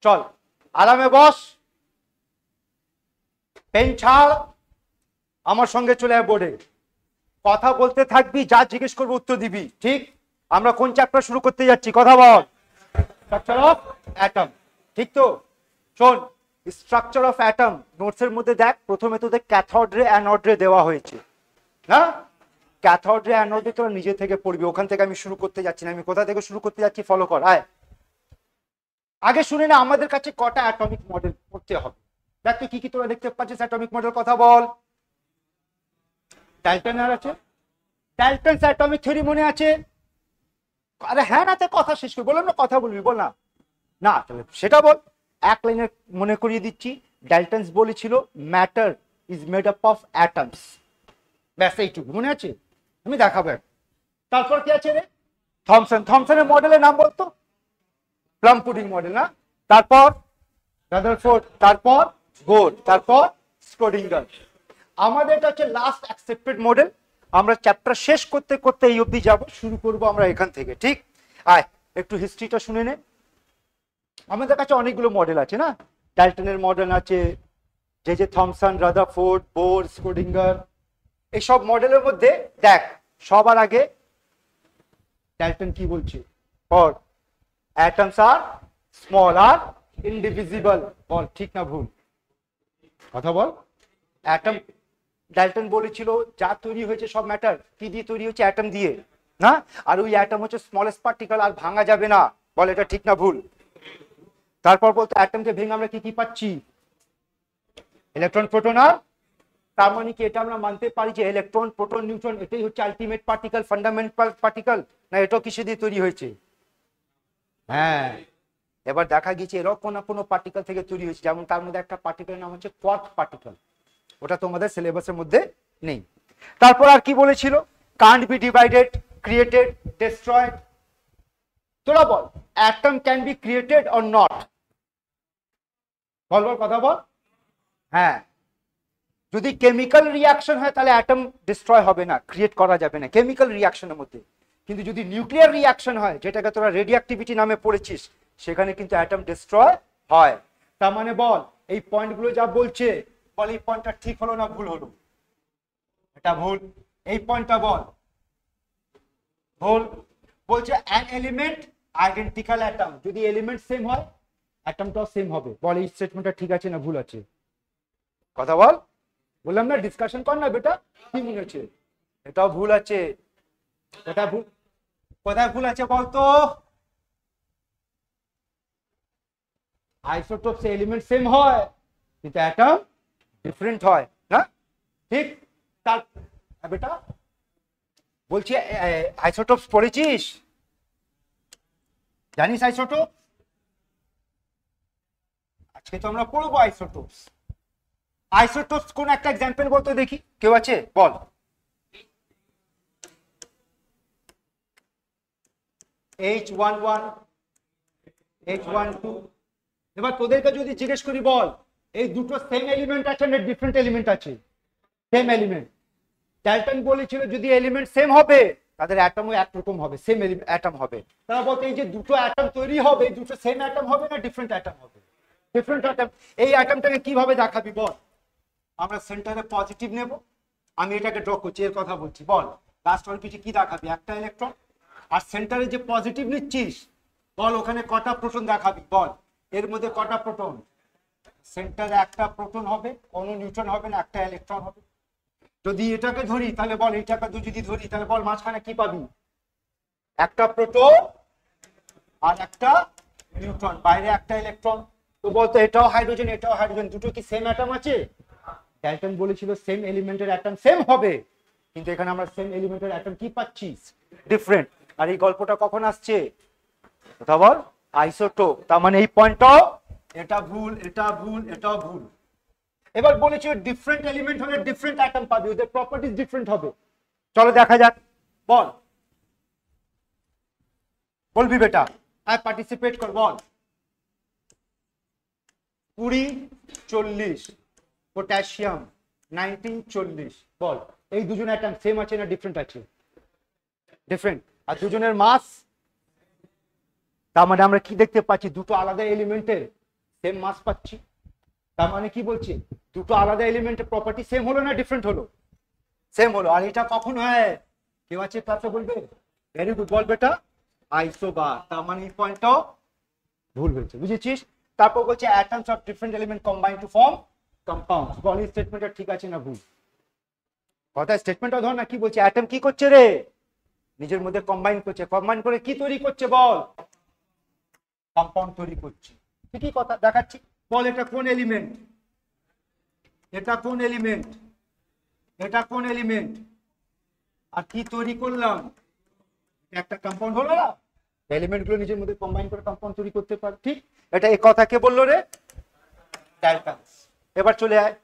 চল আরামে বস, পেন ছাড়, আমার সঙ্গে চলে আয় বোর্ডে। কথা বলতে থাকবি, যা জিজ্ঞেস করবো উত্তর দিবি, ঠিক? আমরা কোন চ্যাপ্টার শুরু করতে যাচ্ছি কথা বল। স্ট্রাকচার অফ অ্যাটম, ঠিক তো? শোন, স্ট্রাকচার অফ অ্যাটম নোটসের মধ্যে দেখ, প্রথমে তোদের ক্যাথোড রে অ্যানোড রে দেওয়া হয়েছে না? ক্যাথোড রে অ্যানোড রে তোরা নিজে থেকে পড়বি, ওখান থেকে আমি শুরু করতে যাচ্ছি না। আমি কোথা থেকে শুরু করতে যাচ্ছি ফলো কর। আয় আগে শুনে না আমাদের কাছে কটা অ্যাটমিক মডেল পড়তে হবে। দেখ তো কি কি তোরা দেখতে পাচ্ছিস অ্যাটমিক মডেল, কথা বল। ডাল্টনের আছে, ডাল্টনস অ্যাটমিক থিওরি মনে আছে? আরে হ্যাঁ না, তো কথা শেষ করে বললাম না, কথা বলবি, বল না। না তাহলে সেটা বল। এক লাইনে মনে করিয়ে দিচ্ছি, ডাল্টনস বলেছিল matter is made up of atoms, ব্যাস এইটুকু মনে আছে? আমি দেখাবো। তারপর কি আছে রে? থমসন, থমসনের মডেলের নাম বলতো? প্লাম পুডিং মডেল না? তারপর রাদারফোর্ড, তারপর বোর, তারপর স্ক্রোডিঙ্গার। আমাদের এটা হচ্ছে লাস্ট অ্যাকসেপ্টেড মডেল। আমরা চ্যাপ্টার শেষ করতে করতে এই অবধি যাব, শুরু করব আমরা এখান থেকে, ঠিক? আয় একটু হিস্ট্রিটা শুনে নে। আমাদের কাছে অনেকগুলো মডেল আছে না, ডাল্টনের মডেল আছে, যে থমসন, রাদারফোর্ড, বোর, স্ক্রোডিঙ্গার, এইসব মডেলের মধ্যে দেখ সবার আগে ডাল্টন কি বলছে? পর অ্যাটমস আর স্মল আর ইনডিভিজিবল, বল ঠিক না ভুল? কথা বল। অ্যাটম, ডাল্টন বলেছিল যা তৈরি হয়েছে সব ম্যাটার কি দিয়ে তৈরি হচ্ছে? অ্যাটম দিয়ে না? আর ওই অ্যাটম হচ্ছে স্মলেস্ট পার্টিকেল, আর ভাঙা যাবে না, বল এটা ঠিক না ভুল? তারপর বলতো অ্যাটমকে ভেঙে আমরা কি কি পাচ্ছি? ইলেকট্রন, প্রোটন আর, তার মানে কি এটা আমরা মানতে পারি যে ইলেকট্রন, প্রোটন, নিউট্রন এটাই হচ্ছে আলটিমেট পার্টিকেল, ফান্ডামেন্টাল পার্টিকেল, না এটাও কিসে দিয়ে তৈরি হয়েছে? হ্যাঁ, এবার দেখা গেছে এরকম কোনো পার্টিকেল থেকে তৈরি হয়েছে, যেমন তার মধ্যে একটা পার্টিকেলের নাম হচ্ছে কোয়ার্ক পার্টিকেল, ওটা তোমাদের সিলেবাসের মধ্যে নেই। তারপর আর কি বলেছিল? Can't be divided, created, destroyed. তোরা বল, atom can be created or not? বল বল, কথা বল। হ্যাঁ, যদি কেমিক্যাল রিয়াকশন হয় তাহলে অ্যাটম ডিস্ট্রয় হবে না, ক্রিয়েট করা যাবে না কেমিক্যাল রিয়াকশনের মধ্যে। কিন্তু যদি নিউক্লিয়ার রিয়াকশন হয়, যেটাকে তোরা রেডিওঅ্যাক্টিভিটি নামে পড়েছিস, সেখানে কিন্তু অ্যাটম ডিস্ট্রয় হয়। তার মানে বল এই পয়েন্টগুলো যা বলছে, বল এই পয়েন্টটা ঠিক হলো না ভুল হলো? এটা ভুল। এই পয়েন্টটা বল ভুল। বলছে অ্যান এলিমেন্ট আইডেন্টিক্যাল অ্যাটম, যদি এলিমেন্ট সেম হয় অ্যাটমটাও সেম হবে, বল এই স্টেটমেন্টটা ঠিক আছে না ভুল আছে? কথা বল। বললাম না ডিসকাশন কর না বেটা, কি মনে হচ্ছে? এটাও ভুল আছে। এটা ভুল, কোথায় ভুল আছে বলতো? আইসোটোপস এলিমেন্ট সেম হয় কিন্তু অ্যাটম ডিফারেন্ট হয় না, ঠিক? তার বেটা বলছি আইসোটোপস পড়েছিস? জানিস আইসোটোপ? আজকে তো আমরা পড়বো আইসোটোপস। আইসোটোপস কোন একটা এক্সাম্পল বলতো দেখি, কেউ আছে বল? H11, H12। এবার তোদেরকে যদি জিজ্ঞেস করি বল এই দুটো সেম এলিমেন্ট আছে না ডিফারেন্ট এলিমেন্ট আছে? Same element. ডাল্টন বলেছিল যদি এলিমেন্ট সেম হবে তাদের অ্যাটমও একরকম হবে, সেম অ্যাটম হবে। তারা বলতে এই যে দুটো অ্যাটম তৈরি হবে, দুটো সেম অ্যাটম হবে না ডিফারেন্ট অ্যাটম হবে? Different atom. এই অ্যাটমটাকে কিভাবে দেখাবি বল? আমরা সেন্টারে পজিটিভ নেব, আমি এটাকে ড্র করছি, এর কথা বলছি, বল লাস্ট অরবিটে কি দেখাবি? একটা ইলেকট্রন। আর সেন্টারে যে পজিটিভ নিচ্ছিস, বল ওখানে কটা প্রোটন দেখাবি? বল এর মধ্যে কটা প্রোটন? সেন্টারে একটা প্রোটন হবে, কোনো নিউট্রন হবে না, একটা ইলেকট্রন হবে। যদি এটাকে ধরি তাহলে বল, এইটাকে যদি ধরি তাহলে বল মাঝখানে কি পাবি? একটা প্রোটন আর একটা নিউট্রন, বাইরে একটা ইলেকট্রন। তো বলতো এটাও হাইড্রোজেন এটাও হাইড্রোজেন, দুটো কি সেম অ্যাটম আছে? ডাল্টন বলেছিল সেম এলিমেন্টের অ্যাটম সেম হবে, কিন্তু এখানে আমরা সেম এলিমেন্টের অ্যাটম কি পাচ্ছি? ডিফারেন্ট। আর এই গল্পটা কখন আসছে? কথা বল। আইসোটোপ। তার মানে এই পয়েন্টটাও এটা ভুল, এটা ভুল, এটাও ভুল। এবার বলেছি ডিফারেন্ট এলিমেন্ট হলে ডিফারেন্ট অ্যাটম পাবি, ওদের প্রপার্টিজ ডিফারেন্ট হবে। চলো দেখা যাক, বল বলবি বেটা, আয় পার্টিসিপেট কর, বল। 2040 পটাশিয়াম 1940, বল এই দুজন অ্যাটম সেম আছে না ডিফারেন্ট আছে? ডিফারেন্ট। আর দুজনের মাস, তার মানে আমরা কি দেখতে পাচ্ছি? দুটো আলাদা এলিমেন্টের সেম মাস পাচ্ছি। তার মানে কি বলছে, দুটো আলাদা এলিমেন্টের প্রপার্টি সেম হলো না ডিফারেন্ট হলো? সেম হলো। আর এটা কখন হয়, কেউ আছে ক্লাসে বলবে? ভেরি গুড, বল বেটা, আইসোবার। তার মানে এই পয়েন্টটাও ভুল হয়েছে, বুঝেছিস? তারপর বলছে atoms of different element combine to form compound. বল এই স্টেটমেন্টটা ঠিক আছে না ভুল? কথা স্টেটমেন্টটা ধর না, কি বলছে, অ্যাটম কি করছে রে, নিজের মধ্যে কম্বাইন করছে, কম্বাইন করে কি তৈরি করছে বল, কম্পাউন্ড তৈরি করছে। ঠিকই কথা দেখাচ্ছি। বল এটা কোন এলিমেন্ট, এটা কোন এলিমেন্ট, এটা কোন এলিমেন্ট, আর কি তৈরি করলাম, একটা কম্পাউন্ড হলো না? এলিমেন্ট গুলো নিজের মধ্যে কম্বাইন করে কম্পাউন্ড তৈরি করতে পারে। ঠিক, এটা এই কথা কে বললো রে, ডালটনস। এবার চলে আয়,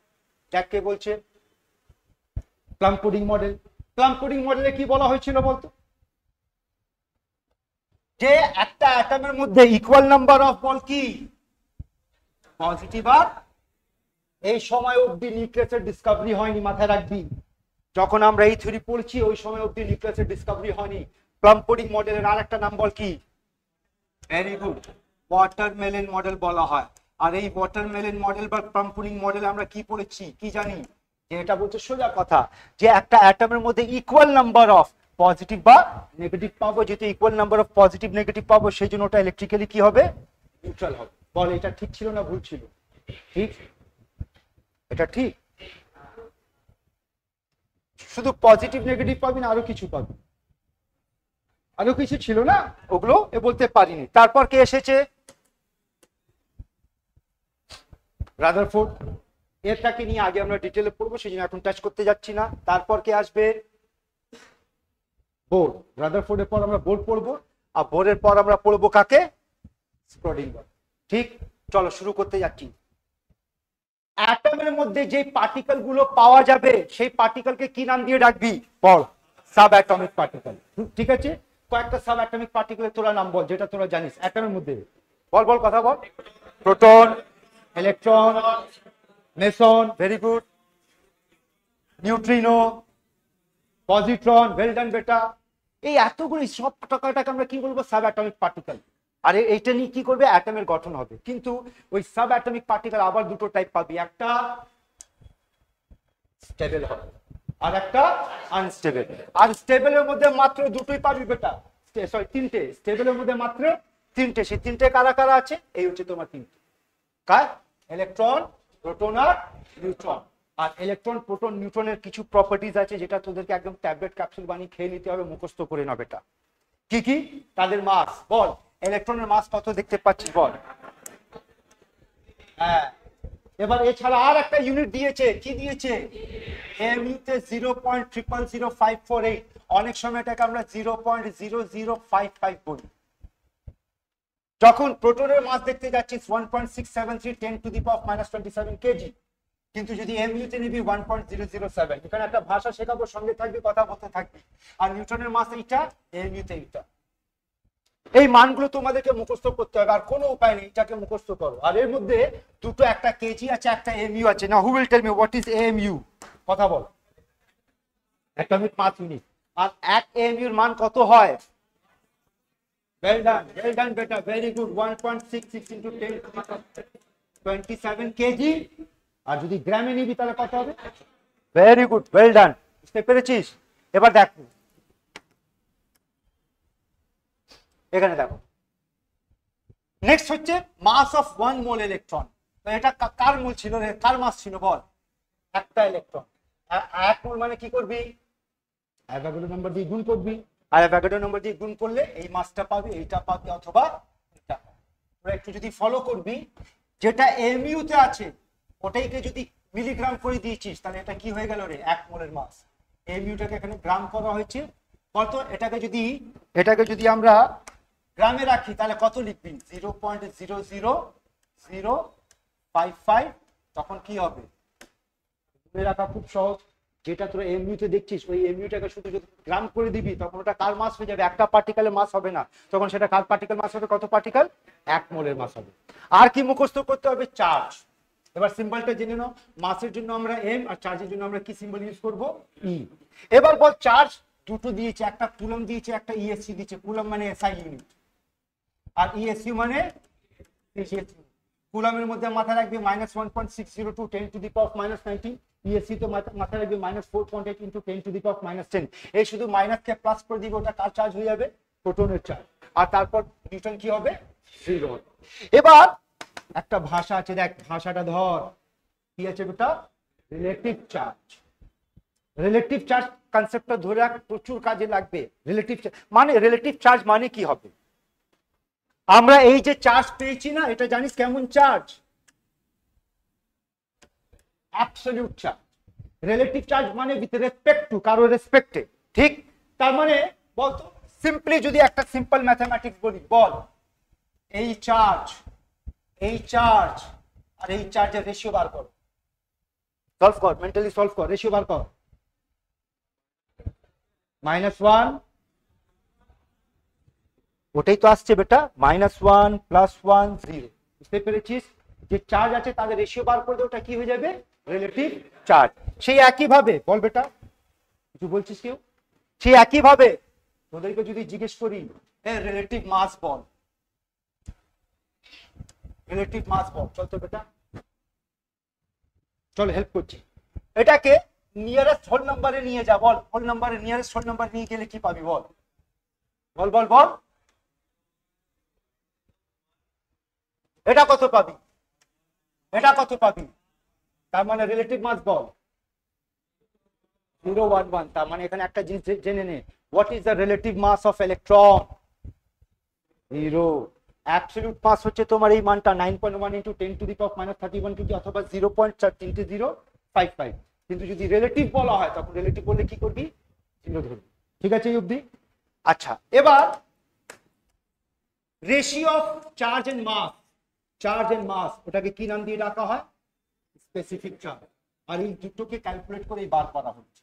দেখ কে বলছে, plum pudding model. Plum pudding মডেলে কি বলা হয়েছিল বলতো, যে একটা অ্যাটমের মধ্যে ইকুয়াল নাম্বার অফ বল কি পজিটিভ। আর এই সময় অবধি নিউক্লিয়াসের ডিসকভারি হয়নি, মাথায় রাখবি। যখন আমরা এই থিওরি পড়ছি ওই সময় অবধি নিউক্লিয়াসের ডিসকভারি হয়নি। প্লাম পুডিং মডেলের আর একটা নাম বল কি? ভেরি গুড, ওয়াটারমেলন মডেল বলা হয়। আর এই ওয়াটারমেলন মডেল বা প্লাম পুডিং মডেল আমরা কি পড়েছি, কি জানি, যে এটা বলছে সোজা কথা, যে একটা অ্যাটমের মধ্যে ইকুয়াল নাম্বার অফ পজিটিভ বা নেগেটিভ পাবো। যেহেতু equal number of positive negative পাবো, সেই জন্য ওটা ইলেকট্রিক্যালি কি হবে, নিউট্রাল হবে। বল এটা ঠিক ছিল না ভুল ছিল? ঠিক, এটা ঠিক। শুধু পজিটিভ নেগেটিভ পাবি না, আরো কিছু পাবি, আরো কিছু ছিল না, ওগুলো এ বলতে পারিনি। তারপর কে এসেছে, রাদারফোর্ড। এরটাকে নিয়ে আগে আমরা ডিটেলে পড়বো, সেই জন্য এখন টাচ করতে যাচ্ছি না। তারপর কে আসবে, বোর। রাদারফোর্ডের পর আমরা বোর পড়বো, আর বোরের পর আমরা পড়বো কাকে, স্ক্রডিঙ্গার। ঠিক, চলো শুরু করতে যাচ্ছি। অ্যাটমের মধ্যে যে পার্টিকেল গুলো পাওয়া যাবে সেই পার্টিকেলকে কি নাম দিয়ে ডাকবি বল, সাব অ্যাটমিক পার্টিকেল। ঠিক আছে, কয়েকটা সাব অ্যাটমিক পার্টিকেলের তোরা নাম বল যেটা তোরা জানিস অ্যাটমের মধ্যে। বল বল, কথা বল। Proton, electron, meson, very good, neutrino, positron, well done বেটা। এই এতগুলি সব টাকাটাকে আমরা কি বলবো, সাব অ্যাটমিক পার্টিকেল। আর এইটা নিয়ে কি করবে, অ্যাটমের গঠন হবে। কিন্তু ওই সাব অ্যাটমিক পার্টিকেল আবার দুটো টাইপ পাবি, একটা স্টেবল হবে আর একটা আনস্টেবল। আর স্টেবলের মধ্যে মাত্র দুটোই পাবি বেটা, সরি তিনটে, স্টেবলের মধ্যে মাত্র তিনটে। সেই তিনটে কারা কারা আছে, এই হচ্ছে তোমার তিনটে, কার, ইলেকট্রন, প্রোটন আর নিউট্রন। আর ইলেকট্রন, প্রোটন, নিউট্রনের কিছু প্রপার্টিজ আছে যেটা তোদেরকে একদম ট্যাবলেট ক্যাপসুল বানিয়ে খেয়ে নিতে হবে, মুখস্থ করে না বেটা। কি কি, তাদের মাস বল, ইলেকট্রনের মাস কত দেখতে পাচ্ছিস বল? হ্যাঁ, এবার এছাড়া আর একটা ইউনিট দিয়েছে, কি দিয়েছে, এমইউ তে 0.000548। অনেক সময় এটাকে আমরা 0.0055 বলি। যখন প্রোটনের মাস দেখতে যাচ্ছিস 1.673 10⁻⁻27 কেজি, কিন্তু যদি এমইউ তে নিবি 1.007। এখানে একটা ভাষা শেখাবো, সঙ্গে থাকবি, কথা বলতে থাকবি। আর নিউটনের মাস এইটা, এমইউ তে এইটা। এই মানগুলো তোমাদেরকে মুখস্থ করতে হবে, আর কোনো উপায় নেই, এটাকে মুখস্থ করো। আর এর মধ্যে দুটো, একটা কেজি আছে, একটা এমইউ আছে। না, who will tell me what is MU, কথা বল। অ্যাটমিক মাস ইউনিট। আর এক এমইউ এর মান কত হয়? well done বেটা, ভেরি গুড, 1.66 into 10⁻27 কেজি। আর যদি গ্রামে নিবি তাহলে কত হবে? ভেরি গুড, ওয়েল ডান, বুঝতে পেরেছিস? এবার দেখো এখানে, দেখো নেক্সট হচ্ছে মাস অফ 1 মোল ইলেকট্রন। তো এটা কার মোল ছিল রে, কার মাস ছিল বল? একটা ইলেকট্রন। আর 1 মোল মানে কি করবি, অ্যাভোগাড্রো নাম্বার দিয়ে গুণ করবি। আর অ্যাভোগাড্রো নাম্বার দিয়ে গুণ করলে এই মাসটা পাবি, এইটা পাবি, অথবা এটা পাবি। তোরা একটু যদি ফলো করবি, যেটা এমইউ তে আছে ওটাইকে যদি মিলিগ্রাম করে দিয়েছিস তাহলে এটা কি হয়ে গেল রে, 1 মোলের মাস। এমইউটাকে এখানে গ্রাম করা হয়েছে কত, এটাকে যদি আমরা গ্রামে রাখি তাহলে কত লিখবি, 0.00055। তখন কি হবে, মনে রাখা খুব সহজ। যেটা তোরা এমইউ তে দেখছিস ওই এমইউটাকে শুধু যদি গ্রাম করে দিবি তখন ওটা কার মাস হয়ে যাবে, একটা পার্টিকেলের মাস হবে না, তখন সেটা কার পার্টিকেল মাস হবে, কত পার্টিকেল, 1 মোলের মাস হবে। আর কি মুখস্থ করতে হবে, চার্জ। এবার সিম্বলটা জেনে নাও, মাসের জন্য আমরা এম আর চার্জের জন্য আমরা কি সিম্বল ইউজ করব, ই। এবার বল, চার্জ দুটো দিয়েছে, একটা কুলম দিয়েছে, একটা ইএসসি দিয়েছে। কুলম মানে এসআই ইউনিট, আর ইএসইউ মানে কুলমের মধ্যে মাথায় রাখবে -1.602 10 টু দি পাওয়ার -19, ইএসসি তো মাথায় রাখবে -4.8 ইনটু 10 টু দি পাওয়ার -10। এই শুধু মাইনাসকে প্লাস করে দিবে, ওটা কার চার্জ হয়ে যাবে? প্রোটনের চার্জ। আর তারপর নিউটন কি হবে? 0 হবে। এবার একটা ভাষা আছে, দেখ ভাষাটা ধর, কি আছে বেটা? Relative charge. রিলেটিভ চার্জ কনসেপ্টটা ধরে রাখ, প্রচুর কাজে লাগবে। রিলেটিভ চার্জ মানে কি হবে? আমরা এই যে চার্জ পেয়েছি না, এটা জানিস কেমন charge? Absolute charge. Relative charge মানে উইথ রেসপেক্ট টু, কারো রেসপেক্টে, ঠিক? তার মানে বলতো, সিম্পলি যদি একটা সিম্পল ম্যাথমেটিক্স বলি, বল এই চার্জ আর এই চার্জের রেশিও বার কর। সলভ কর, মেন্টালি সলভ কর, রেশিও বার কর। -1, ওটাই তো আসছে বেটা, -1 +1 0। বুঝতে পেরেছিস? যে চার্জ আছে তাদের রেশিও বার করে দে, ওটা কি হয়ে যাবে? Relative charge. সেই একই ভাবে বল বেটা, কিছু বলছিস কেউ? সেই একই ভাবে তোদেরকে যদি জিজ্ঞেস করি রিলেটিভ মাস বল, রিলেটিভ মাস বল, চল তো বেটা, চল হেল্প করছি। এটাকে নিয়ারেস্ট হোল নাম্বারে নিয়ে যা, বল হোল নাম্বারে, নিয়ারেস্ট হোল নাম্বার নিয়ে গেলে কি পাবি? বল বল বল বল, এটা কত পাবি? এটা কত পাবি? তার মানে রিলেটিভ মাস বল 0.11। তার মানে এখানে একটা জিনিস জেনে নে, what is the relative mass of electron? 0। Absolute mass হচ্ছে তোমার এই মানটা 9.1 into 10 to the power -31 KG অথবা 0.3055। কিন্তু যদি রিলেটিভ বলা হয় তখন রিলেটিভ বললে কি করবি? 0 ধরবি। ঠিক আছে এই অবধি? আচ্ছা, এবার রেশিও অফ চার্জ এন্ড মাস, ওটাকে কি নাম দিয়ে ডাকা হয়? Specific charge. আর এই দুটোকে ক্যালকুলেট করে বার করা হচ্ছে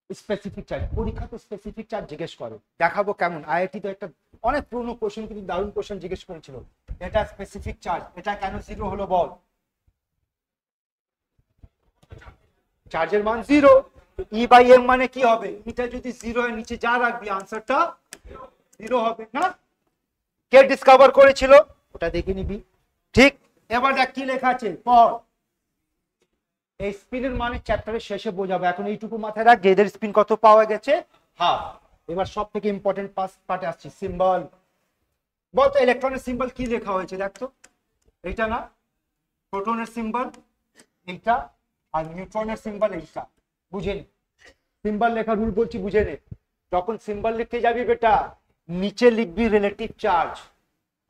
স্পেসিফিক চার্জ। পরীক্ষা তো স্পেসিফিক চার্জ জিজ্ঞেস করে, দেখাবো কেমন। আইআইটি তো একটা অনেক পুরনো কোশ্চেন, কিন্তু দারুণ কোশ্চেন জিজ্ঞেস করেছিল। এটা স্পেসিফিক চার্জ, এটা কেন 0 হলো বল? চার্জের মান 0, E/m মানে কি হবে? এটা যদি 0 এর নিচে যা রাখবি আনসারটা 0 হবে না? কে ডিসকভার করেছিল ওটা দেখে নিবি, ঠিক? এবার দেখ কি লেখা আছে, পর এই স্পিনের মানে চ্যাপ্টারের শেষে বোঝাবো, এখন এইটুকু মাথায় রাখ, এদের স্পিন কত পাওয়া গেছে, হাফ। এবার সব থেকে ইম্পর্টেন্ট পার্টে আসছি, সিম্বল। বলতো ইলেকট্রনের সিম্বল কি লেখা হয়েছে? দেখতো, এইটা না? প্রোটনের সিম্বল এইটা, আর নিউট্রনের সিম্বল এইটা। বুঝে নে, সিম্বল লেখা রুল বলছি, বুঝে নে। যখন সিম্বল লিখতে যাবি বেটা, নিচে লিখবি রিলেটিভ চার্জ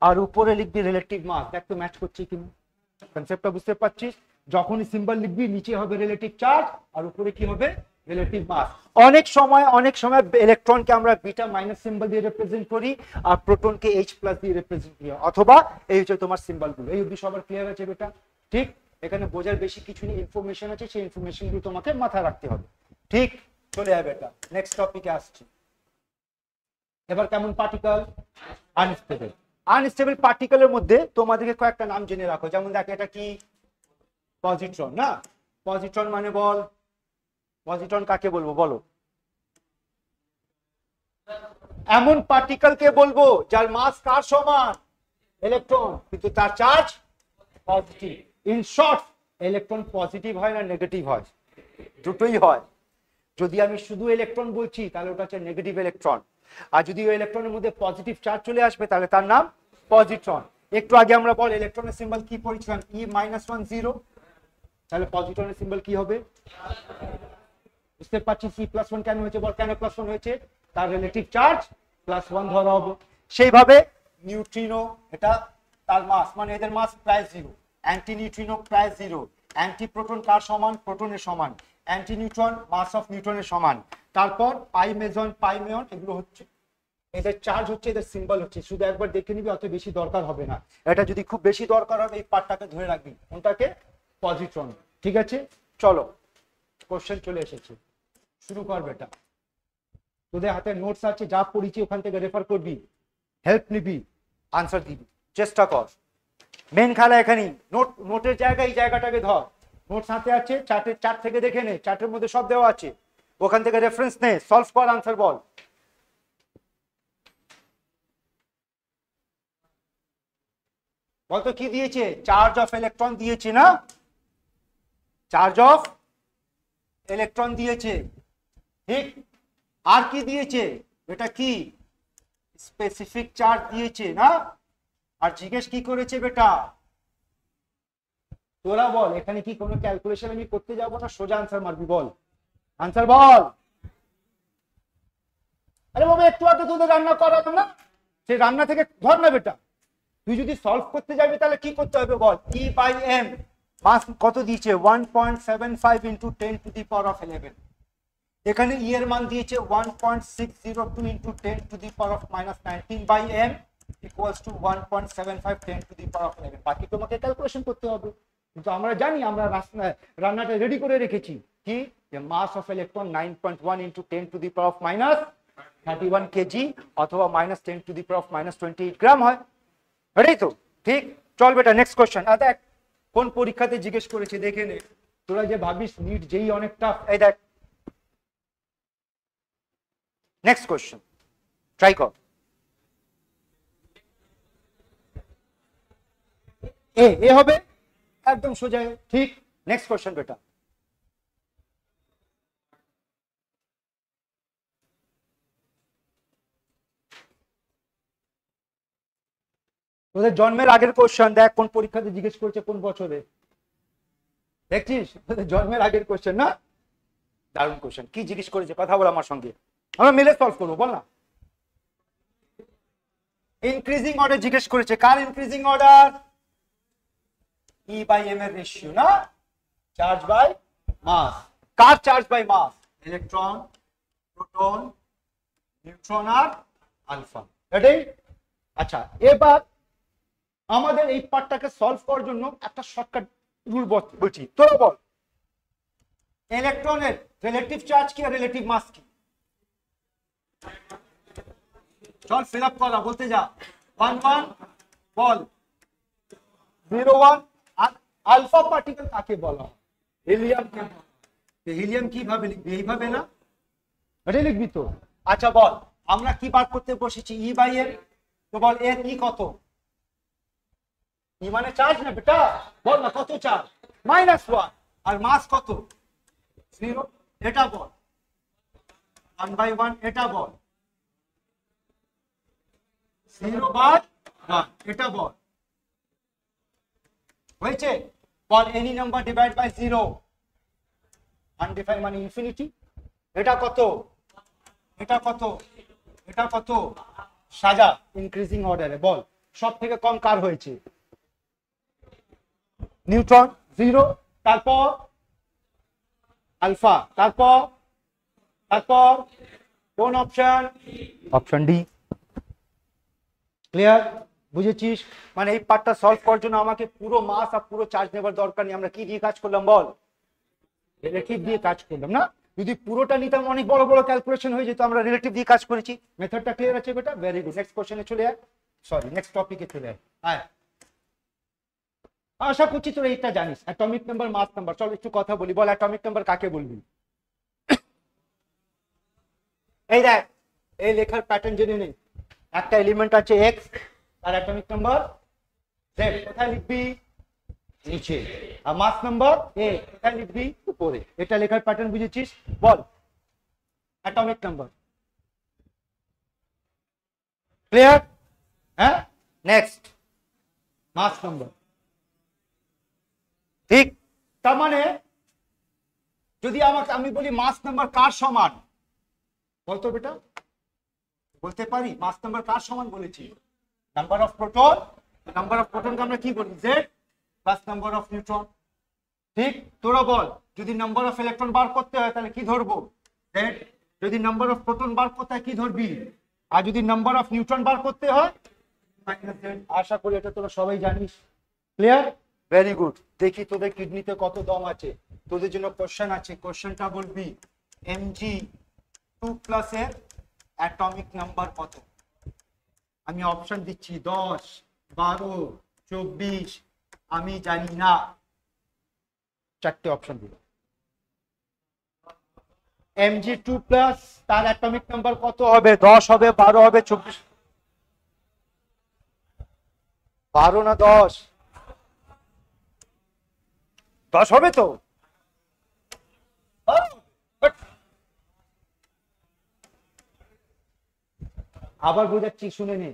আর উপরে লিখবি রিলেটিভ মাস। দেখ তো ম্যাচ করছে কিনা, কনসেপ্টটা বুঝতে পারছিস? যখনই সিম্বল লিখবি নিচে হবে রিলেটিভ চার্জ আর উপরে কি হবে? রিলেটিভ মাস। অনেক সময় ইলেকট্রনকে আমরা বিটা মাইনাস সিম্বল দিয়ে রিপ্রেজেন্ট করি আর প্রোটনকে H+ দিয়ে রিপ্রেজেন্ট করি, অথবা এই হচ্ছে তোমার সিম্বলগুলো। এই অবধি সবার ক্লিয়ার আছে বেটা? ঠিক? এখানে বোঝার বেশি কিছু নেই, ইনফরমেশন আছে, সেই ইনফরমেশনগুলো তোমাকে মাথায় রাখতে হবে। ঠিক? চলে যাবে বেটা, নেক্সট টপিকে আসছি। এবার কেমন পার্টিকেল? আনস্টেবল। আনস্টেবল পার্টিকেলের মধ্যে তোমাদেরকে কয়েকটা নাম জেনে রাখো, যেমন দেখো এটা কি? পজিট্রন না? পজিট্রন মানে বল, পজিট্রন কাকে বলবো বলো? এমন পার্টিকেলকে বলবো যার মাস কার সমান? ইলেকট্রন, কিন্তু তার charge positive. In short, electron positive হয় না নেগেটিভ হয়? দুটোই হয়। যদি আমি শুধু ইলেকট্রন বলছি তাহলে ওটা হচ্ছে নেগেটিভ ইলেকট্রন, আর যদি ওই ইলেকট্রনের মধ্যে পজিটিভ চার্জ চলে আসবে তাহলে তার নাম পজিট্রন। একটু আগে আমরা বল ইলেকট্রনের সিম্বল কি পড়েছিলাম? E-1 0। তাহলে পজিট্রনের সিম্বল কি হবে? বুঝতে পারছিস C+1 কেন হয়েছে? বল কেন +1 হয়েছে? তার রিলেটিভ চার্জ +1 ধরা হবে। সেইভাবে নিউট্রিনো, এটা তার মাস, মানে এদের মাস প্রায় 0। অ্যান্টি নিউট্রিনো প্রায় 0। অ্যান্টি প্রোটন কার সমান? প্রোটনের সমান। অ্যান্টি নিউট্রন মাস অফ নিউট্রনের সমান। তারপর পাই মেজন, পাই মেয়ন, এগুলো হচ্ছে এদের চার্জ হচ্ছে, এদের সিম্বল হচ্ছে। শুধু একবার দেখে নিবি, অত বেশি দরকার হবে না। এটা যদি খুব বেশি দরকার হবে এই পার্টটাকে ধরে রাখবি, কোনটাকে? পজিট্রন। ঠিক আছে, চলো কোশ্চেন চলে এসেছে, শুরু কর বেটা। তোদের হাতে নোটস আছে, যা পড়িছি ওখান থেকে রেফার করবি, হেল্প নিবি, আনসার দিবি, চেষ্টা কর। মেন খেলা এখানেই। নোটের জায়গায় এই জায়গাটাকে ধর, নোটস হাতে আছে, চার্ট থেকে দেখে নে, চার্টের মধ্যে সব দেওয়া আছে, ওখান থেকে রেফারেন্স নে, সলভ কর, আনসার বল। কত কি দিয়েছে? চার্জ অফ ইলেকট্রন দিয়েছে না, চার্জ অফ ইলেকট্রন দিয়েছে, ঠিক। আর কি দিয়েছে? এটা কি স্পেসিফিক চার্জ দিয়েছে না। আর জিজ্ঞেস কি করেছে বেটা? তোরা বল, এখানে কি কোনো ক্যালকুলেশন আমি করতে যাবো না সোজা আনসার মারবি? বল আনসার বল। আরে বাবা একটু আগে তোদের রান্না করাতো না, সেই রান্না থেকে ধর না বেটা। তুই যদি সলভ করতে যাবি তাহলে কি করতে হবে বল? E বাই m মাস কত দিয়েছে? 1.75 into 10 to the power of 11। এখানে E এর মান দিয়েছে 1.602 into 10 to the power of -19 by m equals to 1.75 10 to the power of 11। বাকি তোমাকে ক্যালকুলেশন করতে হবে, কিন্তু আমরা জানি, আমরা রান্নাটা রেডি করে রেখেছি কি, যে mass of electron 9.1 into 10 to the power of -31 KG অথবা -10 টু দি পাওয়ার অফ -28 গ্রাম হয়। এটাই তো ঠিক। চল বেটা নেক্সট কোশ্চেন। দেখ কোন পরীক্ষাতে জিজ্ঞেস করেছে দেখে নে। তোরা যে ভাবিস নিট যেই অনেক টাফ, এই দেখ নেক্সট কোশ্চেন ট্রাই কর। এ হবে একদম সোজা, ঠিক। নেক্সট কোশ্চেন বেটা। তোদের জন্মের আগের কোশ্চেন দেখ কোন পরীক্ষাতে জিজ্ঞেস করছে কোন বছরে, দেখছিস? তোদের জন্মের আগের কোশ্চেন না, দারুণ কোশ্চেন। কি জিজ্ঞেস করেছে কথা বল আমার সঙ্গে, আমরা মিলে সলভ করবো, বল না। ইনক্রিজিং অর্ডার জিজ্ঞেস করেছে। কার increasing order? E by m এর রেশিও না, চার্জ বাই মাস। কার charge by mass? Electron, proton, neutron আর আলফা। এটাই। আচ্ছা এবার আমাদের এই পার্টটাকে সলভ করার জন্য একটা শর্টকাট রুল বলছি, তোরা বল ইলেকট্রনের রিলেটিভ চার্জ কি আর রিলেটিভ মাস কি? চল ফিল আপ করা, বলতে যা। 1 1 বল, 0 1। আর আলফা পার্টিকেল কাকে বলা হয়? হিলিয়াম। হিলিয়াম কিভাবে লিখবি? এইভাবে না, এটাই লিখবি তো। আচ্ছা বল, আমরা কি বার করতে বসেছি? E by m। তো বল এর ই কত? ই মানে চার্জ না বেটা, বল না কত চার্জ? -1। আর মাস কত? 0। এটা বল 1 বাই 1। এটা বল 0 বাই 1। এটা বল হয়েছে। বল any number divide by 0। Undefined মানে ইনফিনিটি। এটা কত? এটা কত? এটা কত? সাজা ইনক্রিজিং অর্ডারে। বল সব থেকে কম কার হয়েছে? নিউট্রন 0। তারপর আলফা। তারপর তারপর কোন অপশন? Option D. ক্লিয়ার? বুঝেছিস? মানে এই পার্টটা সলভ করার জন্য আমাকে পুরো মাস আর পুরো চার্জ নেবার দরকার নেই। আমরা কি দিয়ে কাজ করলাম বল? রিলেটিভ দিয়ে কাজ করলাম না। যদি পুরোটা নিতাম অনেক বড় বড় ক্যালকুলেশন হয়ে যেত। আমরা রিলেটিভ দিয়ে কাজ করেছি। মেথডটা ক্লিয়ার আছে বেটা? Very good. নেক্সট কোশ্চেনে চলে আয়, সরি নেক্সট টপিকে চলে আয়। আশা করছি তোরা এটা জানিস, অ্যাটমিক নাম্বার, মাস নাম্বার। চল একটু কথা বলি। বল অ্যাটমিক নাম্বার কাকে বলবি? এই দেখ, এই লেখার প্যাটার্ন জেনে নে। একটা এলিমেন্ট আছে এক্স, তার অ্যাটমিক নাম্বার জেড। কোথায় লিখবি? নিচে। আর মাস নাম্বার এ, কোথায় লিখবি? উপরে। এটা লেখার প্যাটার্ন বুঝেছিস? বল অ্যাটমিক নাম্বার। ক্লিয়ার? হ্যাঁ। নেক্সট মাস নাম্বার। ঠিক। তার মানে যদি আমি বলি মাস নাম্বার কার সমান, বলতো বেটা? বলতে পারি মাস নাম্বার কার সমান বলেছি? Number of proton. Number of প্রোটনকে আমরা কি বলি? Z plus number of neutron. ঠিক। তোরা বল যদি নাম্বার অফ ইলেকট্রন বার করতে হয় তাহলে কি ধরবো? জেড। যদি নাম্বার অফ প্রোটন বার করতে হয় কি ধরবি? আর যদি নাম্বার অফ নিউট্রন বার করতে হয় মাইনাস জেড। আশা করি এটা তোরা সবাই জানিস। ক্লিয়ার? Very good. দেখি তোদের কিডনিতে কত দম আছে। তোদের জন্য কোশ্চেন আছে। কোশ্চেনটা বলবি Mg2+ এর অ্যাটমিক নাম্বার কত? আমি অপশন দিচ্ছি 10, 12, 24। আমি জানি না। চারটে অপশন দিল। Mg2+ তার অ্যাটমিক নাম্বার কত হবে? 10 হবে, 12 হবে, 24। 12 না 10? 10 হবে তো? আবার বোঝাচ্ছি, শুনে নে।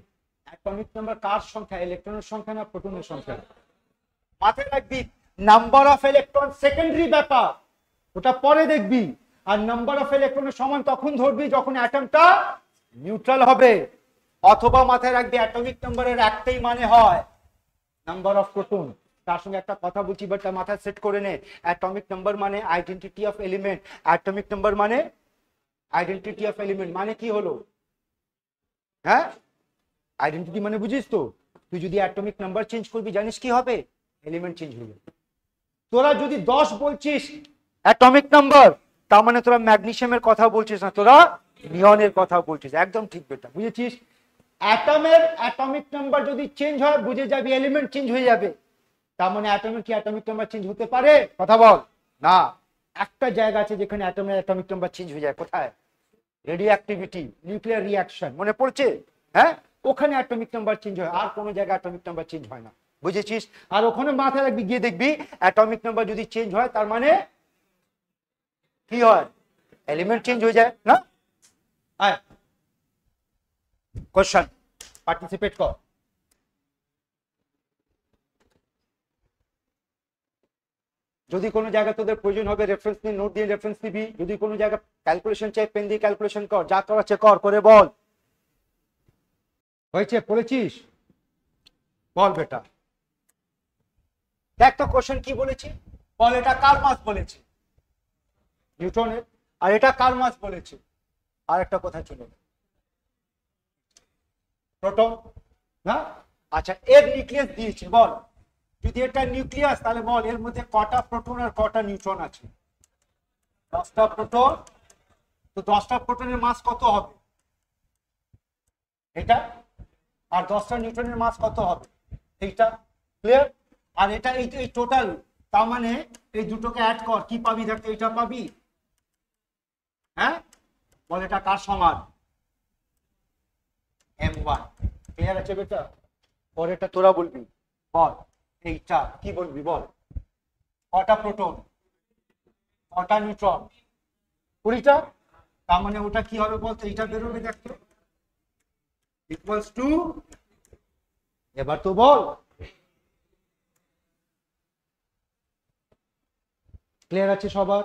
অ্যাটমিক নাম্বার কার সংখ্যা? ইলেকট্রনের সংখ্যা না প্রোটনের সংখ্যা? মাথায় রাখবি, নাম্বার অফ ইলেকট্রন সেকেন্ডারি ব্যাপার, ওটা পরে দেখবি। আর নাম্বার অফ ইলেকট্রনের সমান তখন ধরবি যখন অ্যাটমটা নিউট্রাল হবে। অথবা মাথায় রাখবি অ্যাটমিক নাম্বারের একটাই মানে হয় নাম্বার অফ প্রোটন। তার সঙ্গে একটা কথা বলছি, বাট মাথায় সেট করে নে। অ্যাটমিক নাম্বার মানে identity of element. Atomic number মানে আইডেন্টিটি অফ এলিমেন্ট। মানে কি হলো? হ্যাঁ, আইডেন্টিটি মানে বুঝিস তো? তুই যদি অ্যাটমিক নাম্বার চেঞ্জ করবি, জানিস কি হবে? এলিমেন্ট চেঞ্জ হয়ে যাবে। তোরা যদি 10 বলছিস অ্যাটমিক নাম্বার, তার মানে তোরা ম্যাগনেসিয়ামের কথা বলছিস না, তোরা নিয়নের কথা বলছিস। একদম ঠিক বেটা, বুঝেছিস? অ্যাটমের অ্যাটমিক নাম্বার যদি চেঞ্জ হয়, বুঝে যাবি এলিমেন্ট চেঞ্জ হয়ে যাবে। তার মানে অ্যাটমের কি অ্যাটমিক নাম্বার চেঞ্জ হতে পারে? কথা বল না। একটা জায়গা আছে যেখানে অ্যাটমের অ্যাটমিক নাম্বার চেঞ্জ হয়ে যায়। কোথায়? রেডিও অ্যাক্টিভিটি, নিউক্লিয়ার রিঅ্যাকশন, মনে পড়ছে? হ্যাঁ, ওখানে অ্যাটমিক নাম্বার চেঞ্জ হয়, আর কোনো জায়গায় অ্যাটমিক নাম্বার চেঞ্জ হয় না। বুঝেছিস? আর ওখানে মাথায় রাখবি, গিয়ে দেখবি অ্যাটমিক নাম্বার যদি চেঞ্জ হয়, তার মানে কি হয়? এলিমেন্ট চেঞ্জ হয়ে যায় না? আয় কোশ্চেন, পার্টিসিপেট কর। যদি কোনো জায়গায় তোদের প্রয়োজন হবে রেফারেন্স নিয়ে, নোট দিয়ে রেফারেন্স নিবি। যদি কোনো জায়গায় ক্যালকুলেশন চাই, পেন দিয়ে ক্যালকুলেশন কর। যা করাচ্ছে কর, করে বল। হয়েছে? পড়েছিস? বল বেটা। দেখ তো কোশ্চেন কি বলেছে, বল। এটা কার মাস বলেছে? নিউটনের। আর এটা কার মাস বলেছে? আর একটা কথা চলে, প্রোটন না? আচ্ছা, এর নিউক্লিয়াস দিয়েছে, বল। যদি এটা নিউক্লিয়াস, তাহলে বল এর মধ্যে কটা প্রোটন আর কটা নিউট্রন আছে? 10টা প্রোটন। তো 10টা প্রোটনের মাস কত হবে? এটা। আর 10টা নিউট্রনের মাস কত হবে? এইটা। ক্লিয়ার? আর এটা এই টোটাল, তার মানে এই দুটোকে অ্যাড কর, কি পাবি? দেখতে এটা পাবি। হ্যাঁ, বল এটা কার সমান? m1। ক্লিয়ার আছে বেটা? পরেরটা তোরা বলবি, বল। এইটা কি বলবি বল? কটা প্রোটন, কটা নিউট্রন? 20টা। তার মানে ওটা কি হবে বলতো? এইটা বেরোবে, দেখতো, ইকুয়ালস টু, এবার তো বল। ক্লিয়ার আছে সবার?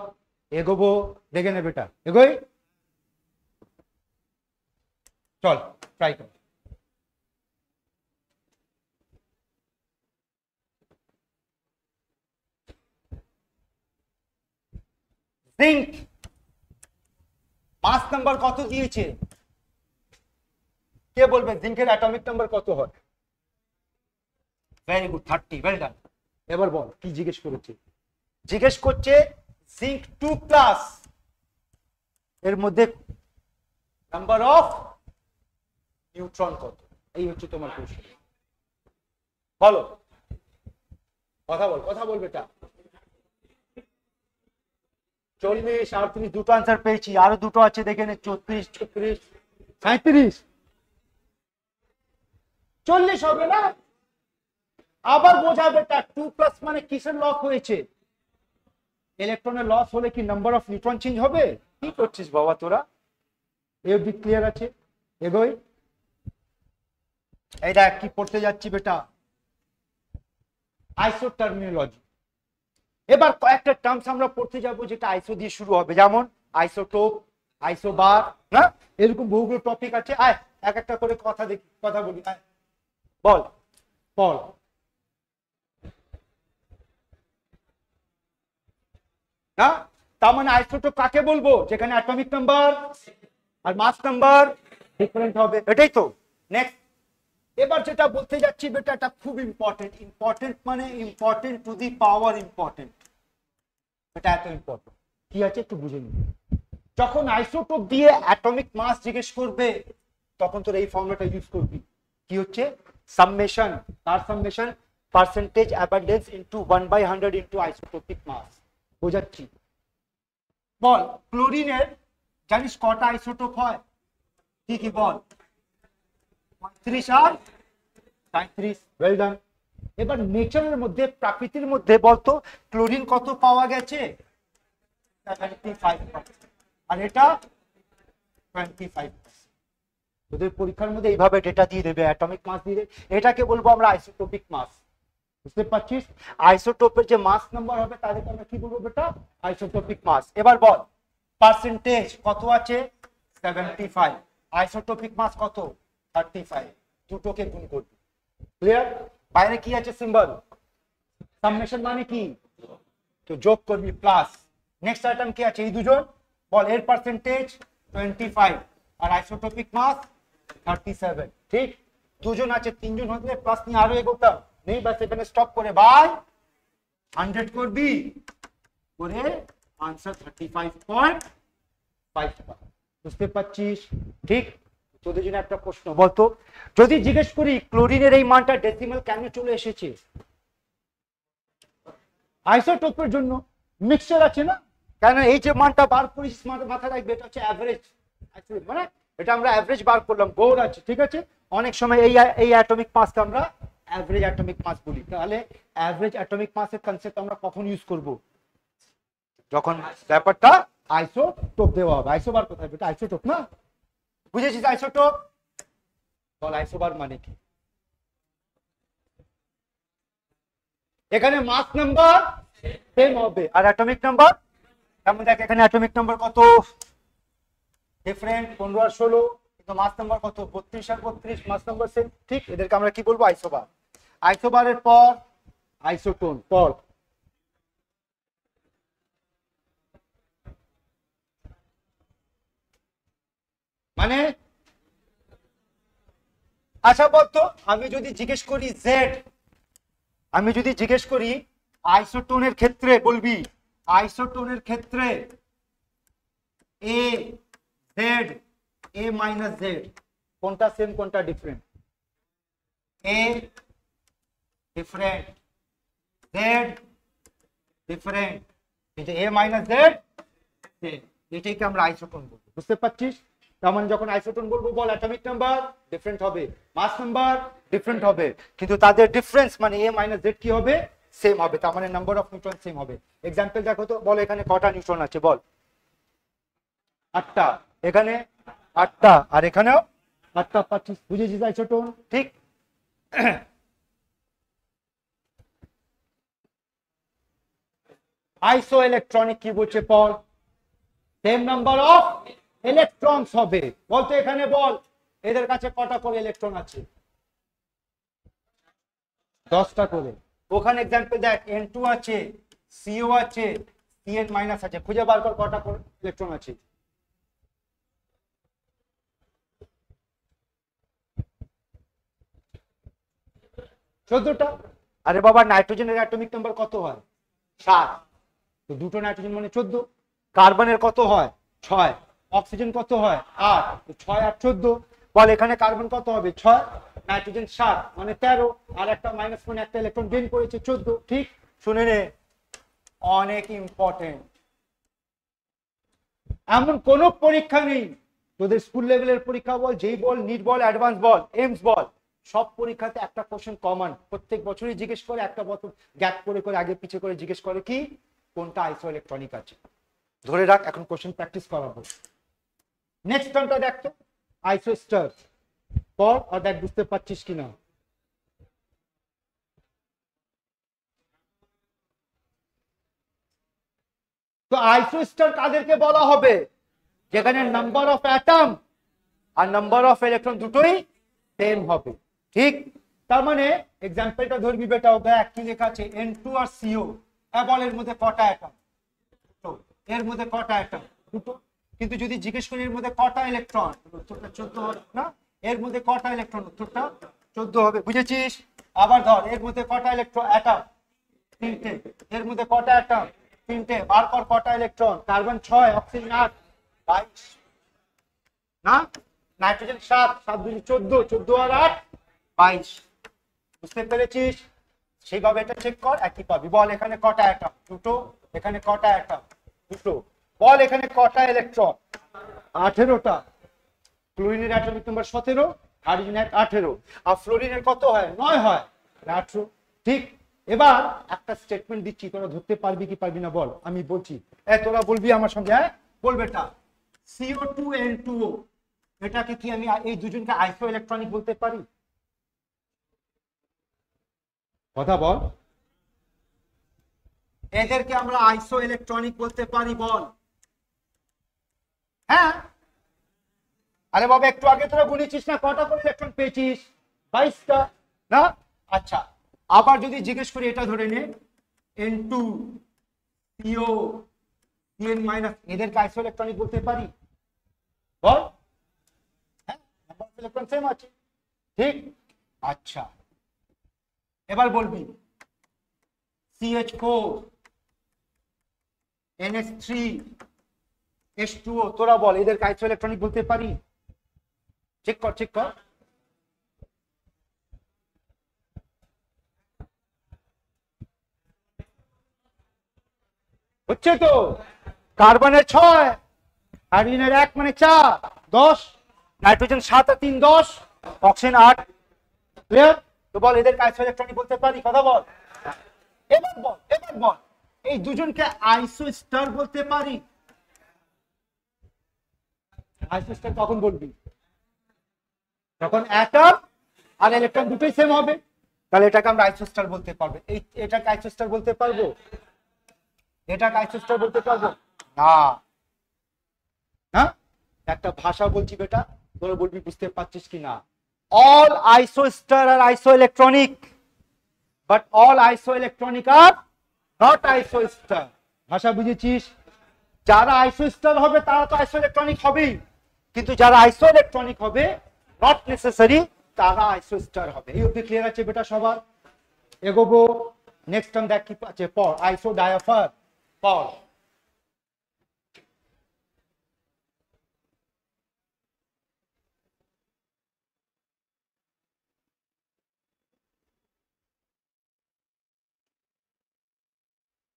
এগোবো? দেখে নে বেটা, এগোই। চল ট্রাই কর। জিঙ্ক মাস নাম্বার কত দিয়েছে? কে বলবে জিঙ্কের অ্যাটমিক নাম্বার কত হয়? Very good, 30। Well done. এবার বল কি জিজ্ঞেস করেছে? জিজ্ঞেস করছে জিঙ্ক 2+, এর মধ্যে নাম্বার অফ নিউট্রন কত? এই হচ্ছে তোমার প্রশ্ন। বলো, কথা বল, কথা বল বেটা। 40, 38, দুটো আনসার পেয়েছি, আরো দুটো আছে দেখে নে। 34, 36, 37, 40 হবে না? আবার বোঝা বেটা, 2+ মানে কিসের লস হয়েছে? ইলেকট্রনের লস হলে কি নাম্বার অফ নিউট্রন চেঞ্জ হবে? কি করছিস বাবা তোরা? এই অবধি ক্লিয়ার আছে? এগোই। এই দেখ কি পড়তে যাচ্ছি বেটা, আইসো টার্মিনোলজি। এবার কয়েকটা টার্মস আমরা পড়তে যাব যেটা আইসো দিয়ে শুরু হবে, যেমন আইসোটোপ, আইসোবার, না? এরকম বহুগুলো টপিক আছে। আয় এক একটা করে কথা দেখি, কথা বলি। আয় বল, বল। না, তার মানে আইসোটোপ কাকে বলবো? যেখানে অ্যাটমিক নাম্বার আর মাস নাম্বার ডিফারেন্ট হবে, এটাই তো। নেক্সট, এবার যেটা বলতে যাচ্ছি বেটা, এটা খুব ইম্পর্টেন্ট। ইম্পর্টেন্ট মানে important to the power important. এটা এত ইম্পর্টেন্ট। কি আছে একটু বুঝে নিন। যখন আইসোটোপ দিয়ে অ্যাটমিক মাস জিজ্ঞেস করবে, তখন তোর এই ফর্মুলাটা ইউজ করবি। কি হচ্ছে? সামেশন। তার summation percentage abundance into 1/100 into isotopic mass. বোঝাচ্ছি, বল। ক্লোরিনের জানিস কটা আইসোটোপ হয়? কি কি বল? 35 আর 37, ওয়েল ডান। এবার নেচারের মধ্যে, প্রাকৃতির মধ্যে বলতো ক্লোরিন কত পাওয়া গেছে? 75%, আর এটা 25%। তোদের পরীক্ষার মধ্যে এইভাবে ডেটা দিয়ে দেবে, অ্যাটমিক মাস দিয়ে দেবে, এটাকে বলবো আমরা আইসোটোপিক মাস। বুঝতে পারছিস? আইসোটোপের যে মাস নাম্বার হবে তাদেরকে আমরা কি বলবো বেটা? আইসোটোপিক মাস। এবার বল পার্সেন্টেজ কত আছে? 75। আইসোটোপিক মাস কত? 35। দুটোকে গুণ করবি। ক্লিয়ার? বাইরে কি আছে সিম্বল? সামেশন মানে কি? তো যোগ করবি প্লাস। নেক্সট আইটেম কি আছে? এই দুজন বল, এর পার্সেন্টেজ 25 আর আইসোটোপিক মাস 37। ঠিক? দুজন আছে, তিনজন হলে প্লাস নিয়ে আরো এগোতাম, নেই বাস এখানে স্টপ করে বাই 100 করবি করে आंसर 35.5। বুঝতে পারছিস? ঠিক? তোদের জন্য একটা প্রশ্ন বলতো, যদি জিজ্ঞেস করি ক্লোরিনের এই মানটা ডেসিমাল কেন চলে এসেছে? আইসোটোপের জন্য মিক্সচার আছে না, কেন এই যে মানটা বার করিস মাথা রাখবে, এটা হচ্ছে অ্যাভারেজ, মানে এটা আমরা অ্যাভারেজ বার করলাম, গৌর আছে। ঠিক আছে? অনেক সময় এই অ্যাটমিক মাসকে আমরা অ্যাভারেজ অ্যাটমিক মাস বলি। তাহলে অ্যাভারেজ অ্যাটমিক মাসের কনসেপ্ট আমরা কখন ইউজ করব? যখন ব্যাপারটা আইসোটোপ দেওয়া হবে। আইসোবার কোথায় বেটা? আইসোটোপ না? বুঝেছিস আইসোটোপ? বল আইসোবার মানে কি? এখানে মাস নাম্বার সেম হবে আর অ্যাটমিক নাম্বার, যেমন দেখ এখানে অ্যাটমিক নাম্বার কত ডিফারেন্ট, 15 আর 16, কিন্তু মাস নাম্বার কত? 32 আর 32, মাস নাম্বার সেম। ঠিক? এদেরকে আমরা কি বলবো? আইসোবার। আইসোবারের পর আইসোটোন। পর মানে আচ্ছা বলতো, আমি যদি জিজ্ঞেস করি জেড, আমি যদি জিজ্ঞেস করি আইসোটোনের ক্ষেত্রে, বলবি আইসোটোনের ক্ষেত্রে A Z, A minus Z কোনটা সেম কোনটা different? A different, Z different, কিন্তু এ মাইনাস জেড এটাকে আমরা আইসোটোন বলবো। বুঝতে পারছিস? তার মানে যখন আইসোটোন বলবো বল অ্যাটমিক নাম্বার ডিফারেন্ট হবে, মাস নাম্বার ডিফারেন্ট হবে, কিন্তু তাদের ডিফারেন্স মানে এ মাইনাস জেড কি হবে? সেম হবে। তার মানে নাম্বার অফ নিউট্রন সেম হবে। এক্সাম্পল দেখো তো, বল এখানে কটা নিউট্রন আছে? বল 8টা, এখানে 8টা, আর এখানেও 8টা। পাচ্ছিস? বুঝেছিস আইসোটোন? ঠিক? আইসো ইলেকট্রনিক কি বলছে? পল সেম নাম্বার অফ ইলেকট্রনস হবে। বলতো এখানে বল এদের কাছে কটা করে ইলেকট্রন আছে? 10টা করে। ওখানে एग्जांपल দেখ N2 আছে, CO আছে, Cn মাইনাস আছে, খুঁজে বার কর কটা করে ইলেকট্রন আছে। চোদ্দটা। আরে বাবা নাইট্রোজেনের অ্যাটমিক নাম্বার কত হয়? 7। তো দুটো নাইট্রোজেন মানে 14। কার্বনের কত হয়? 6। অক্সিজেন কত হয়? 8। তো 6 আর 14। বল এখানে কার্বন কত হবে? 6, নাইট্রোজেন 7 মানে 13, আর একটা মাইনাস মানে একটা ইলেকট্রন গেইন করেছে 14। ঠিক? শুনে নে, অনেক ইম্পর্টেন্ট। এমন কোন পরীক্ষা নেই, তোদের স্কুল লেভেলের পরীক্ষা বল, যেই বল, নিট বল, অ্যাডভান্স বল, এমস বল, সব পরীক্ষাতে একটা কোশ্চেন কমন প্রত্যেক বছরই জিজ্ঞেস করে, একটা বছর গ্যাপ করে করে আগে পিছে করে জিজ্ঞেস করে কি কোনটা আইসো ইলেকট্রনিক আছে। ধরে রাখ, এখন কোশ্চেন প্র্যাকটিস করাবো। নেক্সট টার্মটা দেখ তো, আইসো স্টার। পর আর দেখ বুঝতে পারছিস কিনা। তো আইসো স্টার কাদেরকে বলা হবে? যেখানে নাম্বার অফ অ্যাটম আর নাম্বার অফ ইলেকট্রন দুটোই সেম হবে। ঠিক? তার মানে এক্সাম্পলটা ধরবি বেটা, দেখ কি লেখা আছে N2 আর CO। বল এর মধ্যে কটা অ্যাটম? দুটো। এর মধ্যে কটা অ্যাটম? দুটো। কিন্তু যদি জিজ্ঞেস করি এর মধ্যে কটা ইলেকট্রন, উত্তরটা 14 হবে না? এর মধ্যে কটা ইলেকট্রন? উত্তরটা 14 হবে। বুঝেছিস? আবার ধর এর মধ্যে কটা ইলেকট্রন? অ্যাটম 3টে। এর মধ্যে কটা অ্যাটম? 3টে। বার কর কটা ইলেকট্রন? কার্বন 6, অক্সিজেন 8, 22 না? নাইট্রোজেন 7, 7 2 14, 14 আর 8 22। বুঝতে পেরেছিস? সেইভাবে এটা চেক কর, একই পাবি। বল এখানে কটা অ্যাটম? দুটো। এখানে কটা অ্যাটম? দুটো। বল এখানে কটা ইলেকট্রন? 18টা। ক্লোরিনের অ্যাটমিক নাম্বার 17, হাইড্রোজেন 18, আর ফ্লোরিনের কত হয়? 9 হয়, 18। ঠিক, এবার একটা স্টেটমেন্ট দিচ্ছি, তোরা ধরতে পারবি কি পারবি না বল, আমি বলছি, তোরা বলবি আমার সঙ্গে, হ্যাঁ বলবে। এটা CO2N2O, এটাকে কি আমি এই দুজনকে আইসো ইলেকট্রনিক বলতে পারি? কথা বল, এদেরকে আমরা আইসো ইলেকট্রনিক বলতে পারি বল? হ্যাঁ, আরে বাবা একটু আগে তোরা গুনেছিস না, কটা করে ইলেকট্রন পেয়েছিস? 22টা না? আচ্ছা, আবার যদি জিজ্ঞেস করি, এটা ধরে নে N2 CO Cn-, এদেরকে আইসো ইলেকট্রনিক বলতে পারি বল? হ্যাঁ, নাম্বার অফ ইলেকট্রন সেম আছে, ঠিক। আচ্ছা, এবার বলবি CH4 NH3 H2O, তোরা বল এদেরকে আইসো ইলেকট্রনিক বলতে পারি? চেক কর, চেক কর। হচ্ছে তো, কার্বনের 6, হাইড্রোজেনের 1 মানে 4, 10, নাইট্রোজেন 7 আর 3 10, অক্সিজেন 8। ক্লিয়ার? তো বল এদেরকে আইসো ইলেকট্রনিক বলতে পারি? কথা বল। এবার বল, এবার বল এই দুজনকে আইসো স্টার বলতে পারি? আইসো স্টার কখন বলবি? তখন অ্যাটম আর ইলেকট্রন দুটোই সেম হবে, তাহলে এটাকে আমরা আইসো স্টার বলতে পারবো। এটাকে আইসো স্টার বলতে পারবো? এটাকে আইসো স্টার বলতে পারবো না? হ্যাঁ, একটা ভাষা বলছি বেটা, তোরা বলবি বুঝতে পারছিস কি না। অল আইসো স্টার আর আইসো ইলেকট্রনিক, বাট অল আইসো ইলেকট্রনিক আর নট আইসো স্টার। ভাষা বুঝেছিস? যারা আইসো স্টার হবে তারা তো আইসো ইলেকট্রনিক হবেই, কিন্তু যারা আইসো ইলেকট্রনিক হবে নট নেসেসারি তারা আইসো স্টার হবে। এই অবধি ক্লিয়ার আছে বেটা সবার? এগোবো, নেক্সট টার্ম দেখ কি আছে, পড়। আইসো ডায়াফার পড়।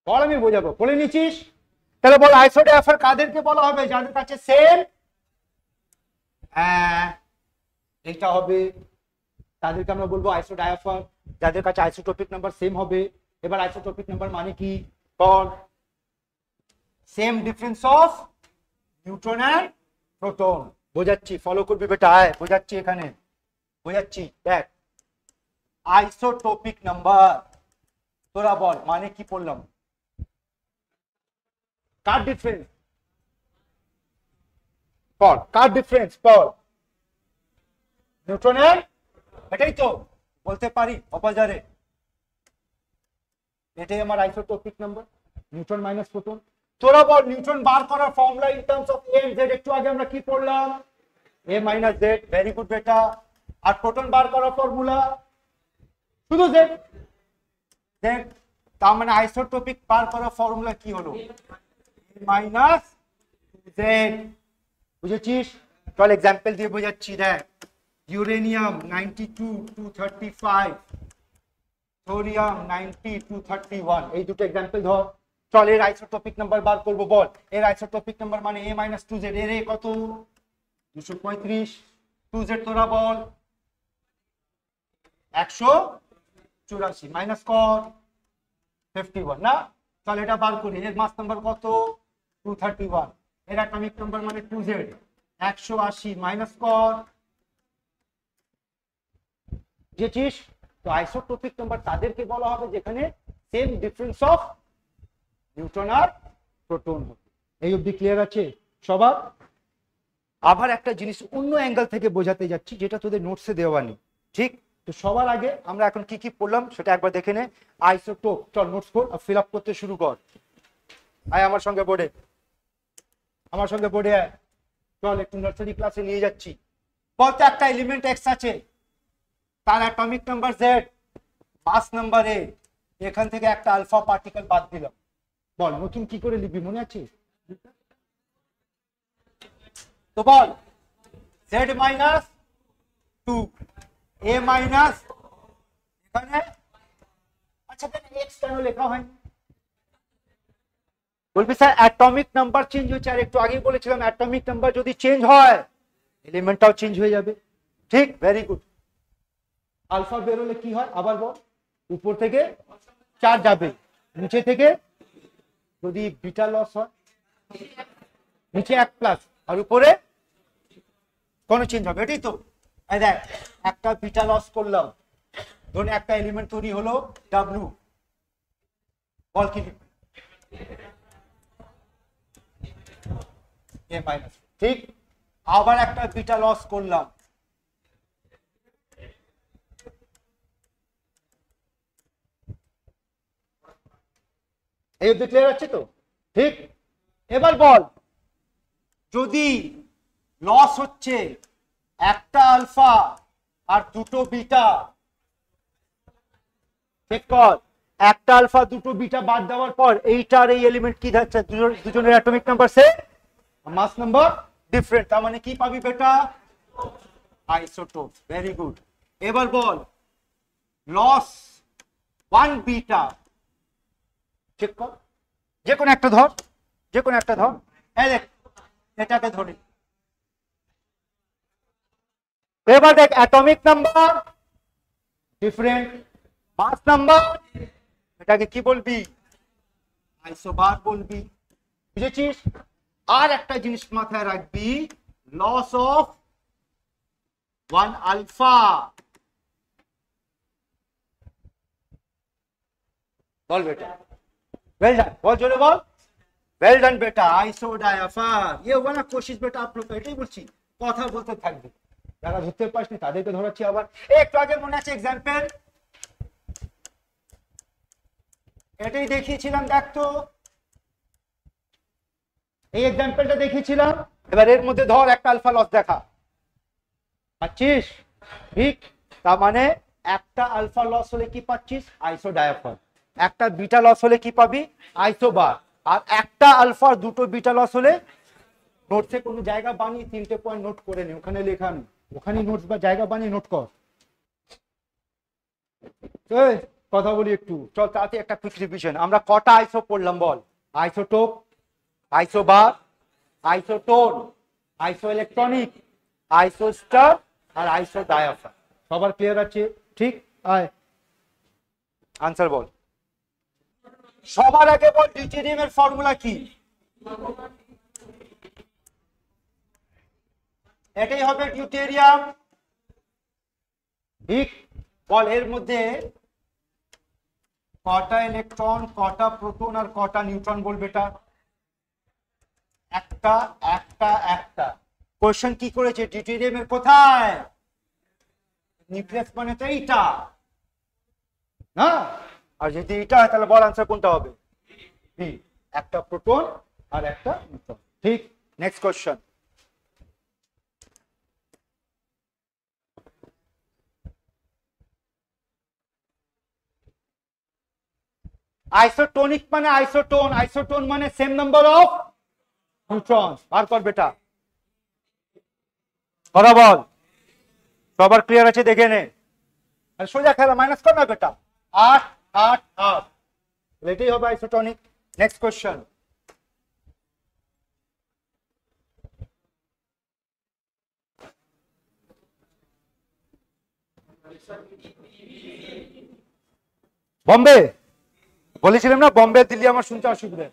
বল, আমি বোঝাবো, পড়ে নিছিস? তাহলে বল আইসো ডায়াফার কাদেরকে বলা হবে? যাদের কাছে সেম, হ্যাঁ এইটা হবে, তাদেরকে আমরা বলবো আইসো ডায়াফার। যাদের কাছে আইসোটোপিক নাম্বার সেম হবে। এবার আইসোটোপিক নাম্বার মানে কি বল? Same difference of neutron and proton. বোঝাচ্ছি, ফলো করবি বেটা, আয় বোঝাচ্ছি, এখানে বোঝাচ্ছি, দেখ আইসোটোপিক নাম্বার তোরা বল মানে কি পড়লাম? কার ডিফারেন্স পড়, কার ডিফারেন্স পড়? নিউট্রনের, এটাই তো বলতে পারি অপোজারে, এটাই আমার isotopic number, neutron minus proton. তোরা বল নিউট্রন বার করার formula in terms of A Z, একটু আগে আমরা কি পড়লাম? এ মাইনাস জেড, ভেরি গুড বেটা। আর প্রোটন বার করার ফর্মুলা শুধু জেড, জেড। তার মানে আইসোটোপিক বার করার ফর্মুলা কি হলো? Minus Z. বুঝেছিস? চল এক্সাম্পল দিয়ে বোঝাচ্ছি, দেখ ইউরেনিয়াম 92 235, থোরিয়াম 90 231, এই দুটো এক্সাম্পল ধর। চল এর আইসোটোপিক নাম্বার বার করবো, বল এর আইসোটোপিক নাম্বার মানে a - 2z, এর কত? 235, 2z তোরা বল 184, মাইনাস কর 51 না? চল এটা বার করি, এর মাস নাম্বার কত? 231, এর অ্যাটমিক নাম্বার মানে 2z, 180 মাইনাস কর। বুঝেছিস? তো আইসোটোপিক নাম্বার তাদেরকে বলা হবে যেখানে সেম ডিফারেন্স অফ নিউট্রন আর প্রোটন হবে। এই অবধি ক্লিয়ার আছে সবার? আবার একটা জিনিস অন্য অ্যাঙ্গেল থেকে বোঝাতে যাচ্ছি, যেটা তোদের নোটসে দেওয়া নেই, ঠিক? তো সবার আগে আমরা এখন কি কি পড়লাম সেটা একবার দেখে নে। আইসোটোপ, চল নোটস কর, ফিল আপ করতে শুরু কর। আয় আমার সঙ্গে বোর্ডে, আমার সঙ্গে বোর্ডে আয়। চল একটু নার্সারি ক্লাসে নিয়ে যাচ্ছি। বলতে একটা এলিমেন্ট এক্স আছে, তার atomic number Z, mass number A, এখান থেকে একটা আলফা পার্টিকেল বাদ দিলাম। বল নতুন কি করে লিখবি, মনে আছে? তো বল জেড মাইনাস 2, এ মাইনাস, এখানে আচ্ছা তাহলে এক্স কেন লেখা হয়? বলবি স্যার অ্যাটমিক নাম্বার চেঞ্জ হচ্ছে, আর একটু আগে বলেছিলাম অ্যাটমিক নাম্বার যদি চেঞ্জ হয় এলিমেন্টটাও চেঞ্জ হয়ে যাবে। ঠিক, ভেরি গুড। আলফা বেরোলে কি হয় আবার বল? উপর থেকে 4 যাবে, নিচে থেকে যদি বিটা লস হয় নিচে 1 প্লাস আর উপরে কোন চেঞ্জ হবে, এটাই তো। এই দেখ, একটা বিটা লস করলাম, ধরুন একটা এলিমেন্ট তৈরি হলো ডাব্লিউ, বল কি লিখবে? এ মাইনাস, ঠিক। আবার একটা বিটা লস করলাম, এই অবধি ক্লিয়ার আছে তো? ঠিক। এবার বল, যদি লস হচ্ছে একটা আলফা আর দুটো বিটা, চেক কর, একটা আলফা দুটো বিটা বাদ দেওয়ার পর এইটার এই এলিমেন্ট কি যাচ্ছে? দুজনের অ্যাটমিক নাম্বার সেম, মাস নাম্বার ডিফারেন্ট, তার মানে কি পাবি বেটা? আইসোটোপ। Very good. এবার বল, লস 1 বিটা, চেক কর, যে কোনো একটা ধর, যে কোনো একটা ধর, এই দেখ এটাকে ধরি, এবার দেখ অ্যাটমিক নাম্বার ডিফারেন্ট, মাস নাম্বার, এটাকে কি বলবি? আইসোবার বলবি, বুঝেছিস? আর একটা জিনিস মাথায় রাখবি, লস অফ 1 আলফা, বল বেটা, वेल डन, बहुत जोरे बोल, वेल डन बेटा, आइसो डायाफार। ये होगा ना कोशिश बेटा, आप लोग এটাই বলছি, কথা বলতে থাকবে, যারা ধরতে পারছিস তাদেরকে ধরাচ্ছি। আবার একটু আগে মনে আছে এক্সাম্পল, এটাই দেখিয়েছিলাম, দেখ তো এই এক্সাম্পলটা দেখিয়েছিলাম। এবার এর মধ্যে ধর একটা আলফা লস দেখা পাচ্ছিস, ঠিক? তার মানে একটা আলফা লস হলে কি পাচ্ছিস? আইসো ডায়াফার। একটা বিটা লস হলে কি পাবি? আইসোবার। আর একটা আলফা দুটো বিটা লস হলে, নোটসে কোনো জায়গা বানিয়ে 3টে পয়েন্ট নোট করে নে, ওখানে লেখা নেই, ওখানে নোটস বা জায়গা বানিয়ে নোট কর। কথা বলি একটু, চল তাতে একটা কুইক রিভিশন। আমরা কটা আইসো পড়লাম বল? আইসোটোপ, আইসোবার, আইসোটোন, আইসো ইলেকট্রনিক, আইসোস্টার আর আইসো ডায়াফার। সবার ক্লিয়ার আছে? ঠিক। আয় আনসার বল। সবার আগে বল ডিউটেরিয়াম এর ফর্মুলা কি? এটাই হবে ডিউটেরিয়াম, ঠিক। বল এর মধ্যে কটা ইলেকট্রন, কটা প্রোটন আর কটা নিউট্রন বল বেটা? একটা একটা একটা। কোশ্চেন কি করেছে? ডিউটেরিয়াম এর কোথায়? নিউক্লিয়াস মানে তো এইটা না, আর যদি এটা হয় তাহলে বল আনসার কোনটা হবে? বি, একটা প্রোটন আর একটা নিউট্রন, ঠিক। নেক্সট কোশ্চেন, আইসোটোনিক মানে আইসোটোন, আইসোটোন মানে সেম নাম্বার অফ নিউট্রনস। বার কর বেটা, কথা বল। সবার ক্লিয়ার আছে? দেখে নে, আর সোজা খেলা, মাইনাস কর না বেটা, 8 8 8, এটাই হবে আইসোটোনিক। নেক্সট কোশ্চেন, বম্বে বলেছিলাম না, বম্বে দিল্লি আমার শুনতে অসুবিধা।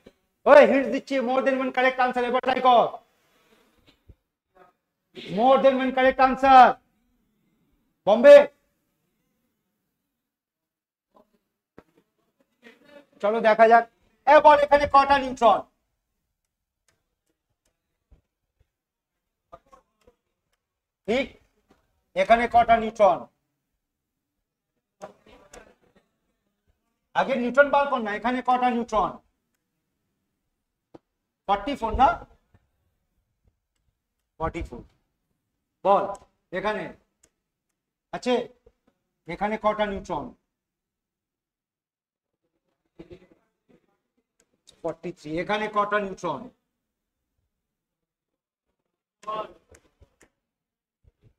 ওই হিন্ট দিচ্ছি, মোর দেন ওয়ান কারেক্ট আনসার, এবার ট্রাই কর। মোর দেন ওয়ান কারেক্ট আনসার, বম্বে। চলো দেখা যাক। এবার এখানে কটা নিউট্রন? ঠিক, এখানে কটা নিউট্রন? আগে নিউট্রন বার কর না, এখানে কটা নিউট্রন? 44 না? 44। বল এখানে আছে, এখানে কটা নিউট্রন? 43। এখানে কটা নিউট্রন?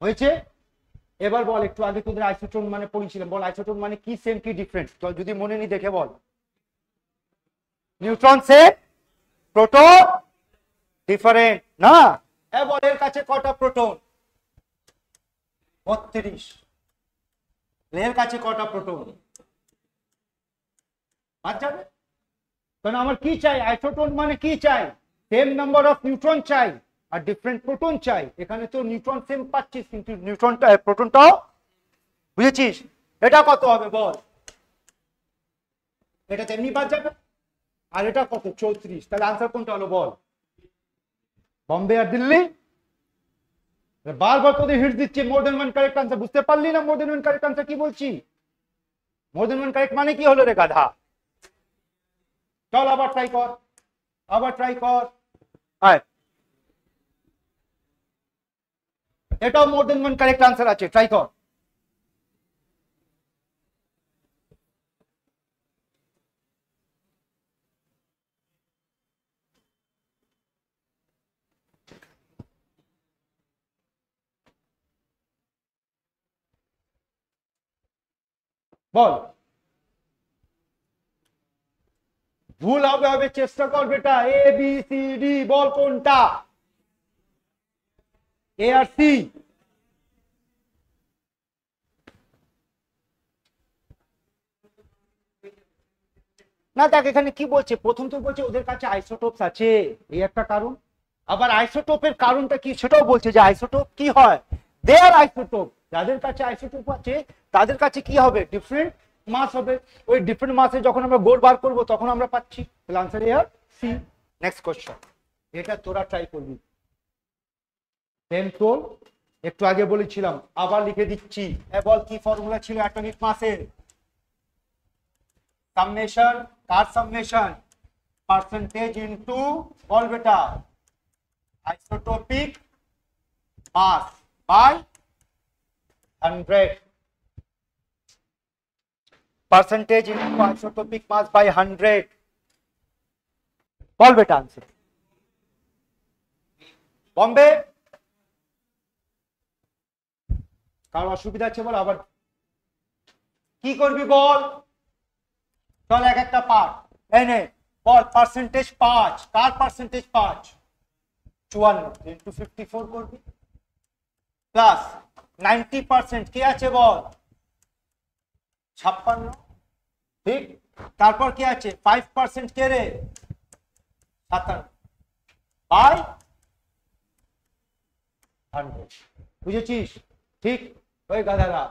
হয়েছে। এবার বল, একটু আগে তোদের আইসোটোন মানে পড়েছিলাম, বল আইসোটোন মানে কি, সেম কি ডিফারেন্ট? চল যদি মনে নি দেখে বল। নিউট্রন সে প্রোটন ডিফারেন্ট না। বল এর কাছে কটা প্রোটন? 32। এর কাছে কটা প্রোটন? বাদ যাবে, কারণ আমার কি চাই, আইসোটোন মানে কি চাই, সেম নাম্বার অফ নিউট্রন চাই আর ডিফারেন্ট প্রোটন চাই। এখানে তো নিউট্রন সেম পাচ্ছিস কিন্তু নিউট্রনটা প্রোটনটাও, বুঝেছিস? এটা কত হবে বল? এটা তেমনি বাদ যাবে। আর এটা কত? 34। তাহলে আনসার কোনটা হলো বল? বম্বে আর দিল্লি? বারবার তোদের হিট দিচ্ছে মোর দেন ওয়ান কারেক্ট আনসার, বুঝতে পারলি না মোর দেন ওয়ান কারেক্ট আনসার কি বলছি? মোর দেন ওয়ান কারেক্ট মানে কি হলো রে গাধা? চল আবার ট্রাই কর, আবার ট্রাই কর। আয়, এটাও মোর দেন ওয়ান কারেক্ট আনসার আছে, ট্রাই কর। বল, ভুল হবে হবে, চেষ্টা কর বেটা। এ বি সি ডি বল কোনটা? এ আর সি। না দেখ এখানে কি বলছে, প্রথম তো বলছে ওদের কাছে আইসোটোপস আছে, এই একটা কারণ। আবার আইসোটোপের কারণটা কি সেটাও বলছে, যে আইসোটোপ কি হয়, দে আর আইসোটোপ, যাদের কাছে আইসোটোপ আছে তাদের কাছে কি হবে, ডিফারেন্ট মাস হবে। ওই ডিফারেন্ট মাসে যখন আমরা গোল বার করব তখন আমরা পাচ্ছি। তাহলে আনসার ইয়ার সি। নেক্সট কোশ্চেন, এটা তোরা ট্রাই করবি। টেনথ একটু আগে বলেছিলাম, আবার লিখে দিচ্ছি। বল কি ফর্মুলা ছিল অ্যাটমিক মাসের? সামেশন, কার সামেশন? পার্সেন্টেজ ইনটু বল বেটা isotopic mass by 100, percentage into isotopic mass by 100। বল বেটা আনসার। বম্বে কার অসুবিধা আছে বল, আবার কি করবি বল? চল এক একটা পার্ট এনে বল। পার্সেন্টেজ 5, কার পার্সেন্টেজ 5? 54 ইনটু 54 করবি, প্লাস 90% কে আছে বল? 56। ঠিক, তারপর কি আছে? 5% কে রে? 57 বাই 100। বুঝেছিস? ঠিক। ওই গাধারা,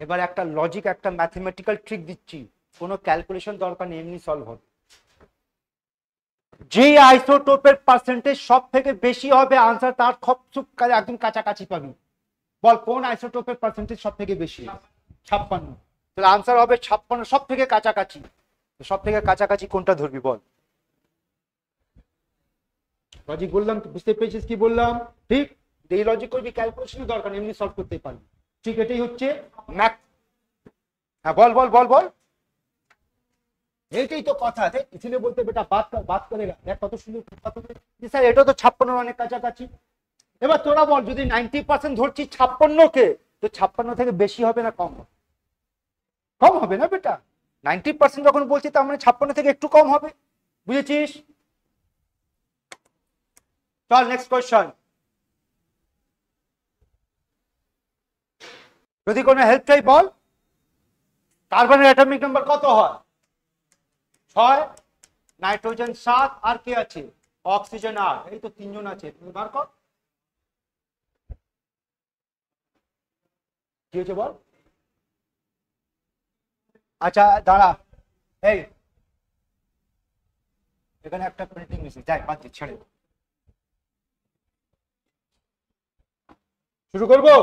এবার একটা লজিক, একটা ম্যাথমেটিক্যাল ট্রিক দিচ্ছি, কোনো ক্যালকুলেশন দরকার নেই, এমনি সলভ হবে। যে আইসোটোপের পার্সেন্টেজ সব থেকে বেশি হবে আনসার তার খুব একদম কাছাকাছি পাবি। বল কোন আইসোটোপের পার্সেন্টেজ সব থেকে বেশি? 56। তাহলে আনসার হবে 56, সব থেকে কাছাকাছি। সব থেকে কাছাকাছি কোনটা ধরবি বল? লজিক বললাম, বুঝতে পেরেছিস কি বললাম? ঠিক, এই লজিক করবি, ক্যালকুলেশনের দরকার নেই, এমনি সলভ করতে পারবি। ঠিক, এটাই হচ্ছে ম্যাথ। হ্যাঁ বল বল বল বল, এইটাই তো কথা আছে। ছেলে বলতে বেটা বাদ করে দেখ কত সুন্দর কথা। স্যার এটা তো 56 অনেক কাছাকাছি। এবার তোরা বল, যদি 90% ধরছি 56 কে, তো 56 থেকে বেশি হবে না কম হবে? কম হবে না বেটা। 90% যখন বলছি তার মানে 56 থেকে একটু কম হবে। বুঝেছিস? চল নেক্সট কোয়েশ্চন। যদি কোনো হেল্প চাই বল। কার্বনের অ্যাটমিক নাম্বার কত হয়? 6, নাইট্রোজেন 7, আর কে আছে? অক্সিজেন 8। এই তো 3 জন আছে, তুমি বার কর। কি হয়েছে বল? আচ্ছা দাঁড়া, এই এখানে একটা প্রিন্টিং মিসিং, যাই বাদ দি, ছেড়ে। শুরু করবো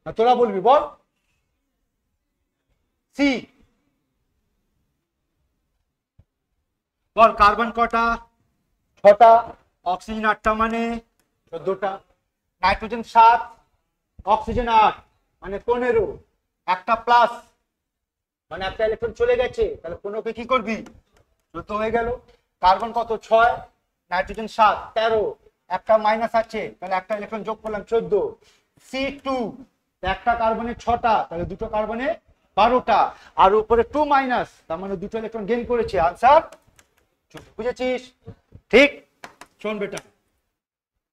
না তোরা বলবি বল? সি বল। কার্বন কটা? 6টা, অক্সিজেন 8টা মানে 14টা, নাইট্রোজেন 7, অক্সিজেন 8 মানে 15, একটা প্লাস মানে একটা ইলেকট্রন চলে গেছে, তাহলে 15কে কি করবি? 14 হয়ে গেল। কার্বন কত? 6, নাইট্রোজেন 7, 13, একটা মাইনাস আছে, তাহলে একটা ইলেকট্রন যোগ করলাম 14। C2, একটা কার্বনে 6টা, তাহলে দুটো কার্বনে 12টা, আর উপরে 2 মাইনাস, তার মানে দুটো ইলেকট্রন গেইন করেছে। আনসার, বুঝেছিস? ঠিক। শোন বেটা,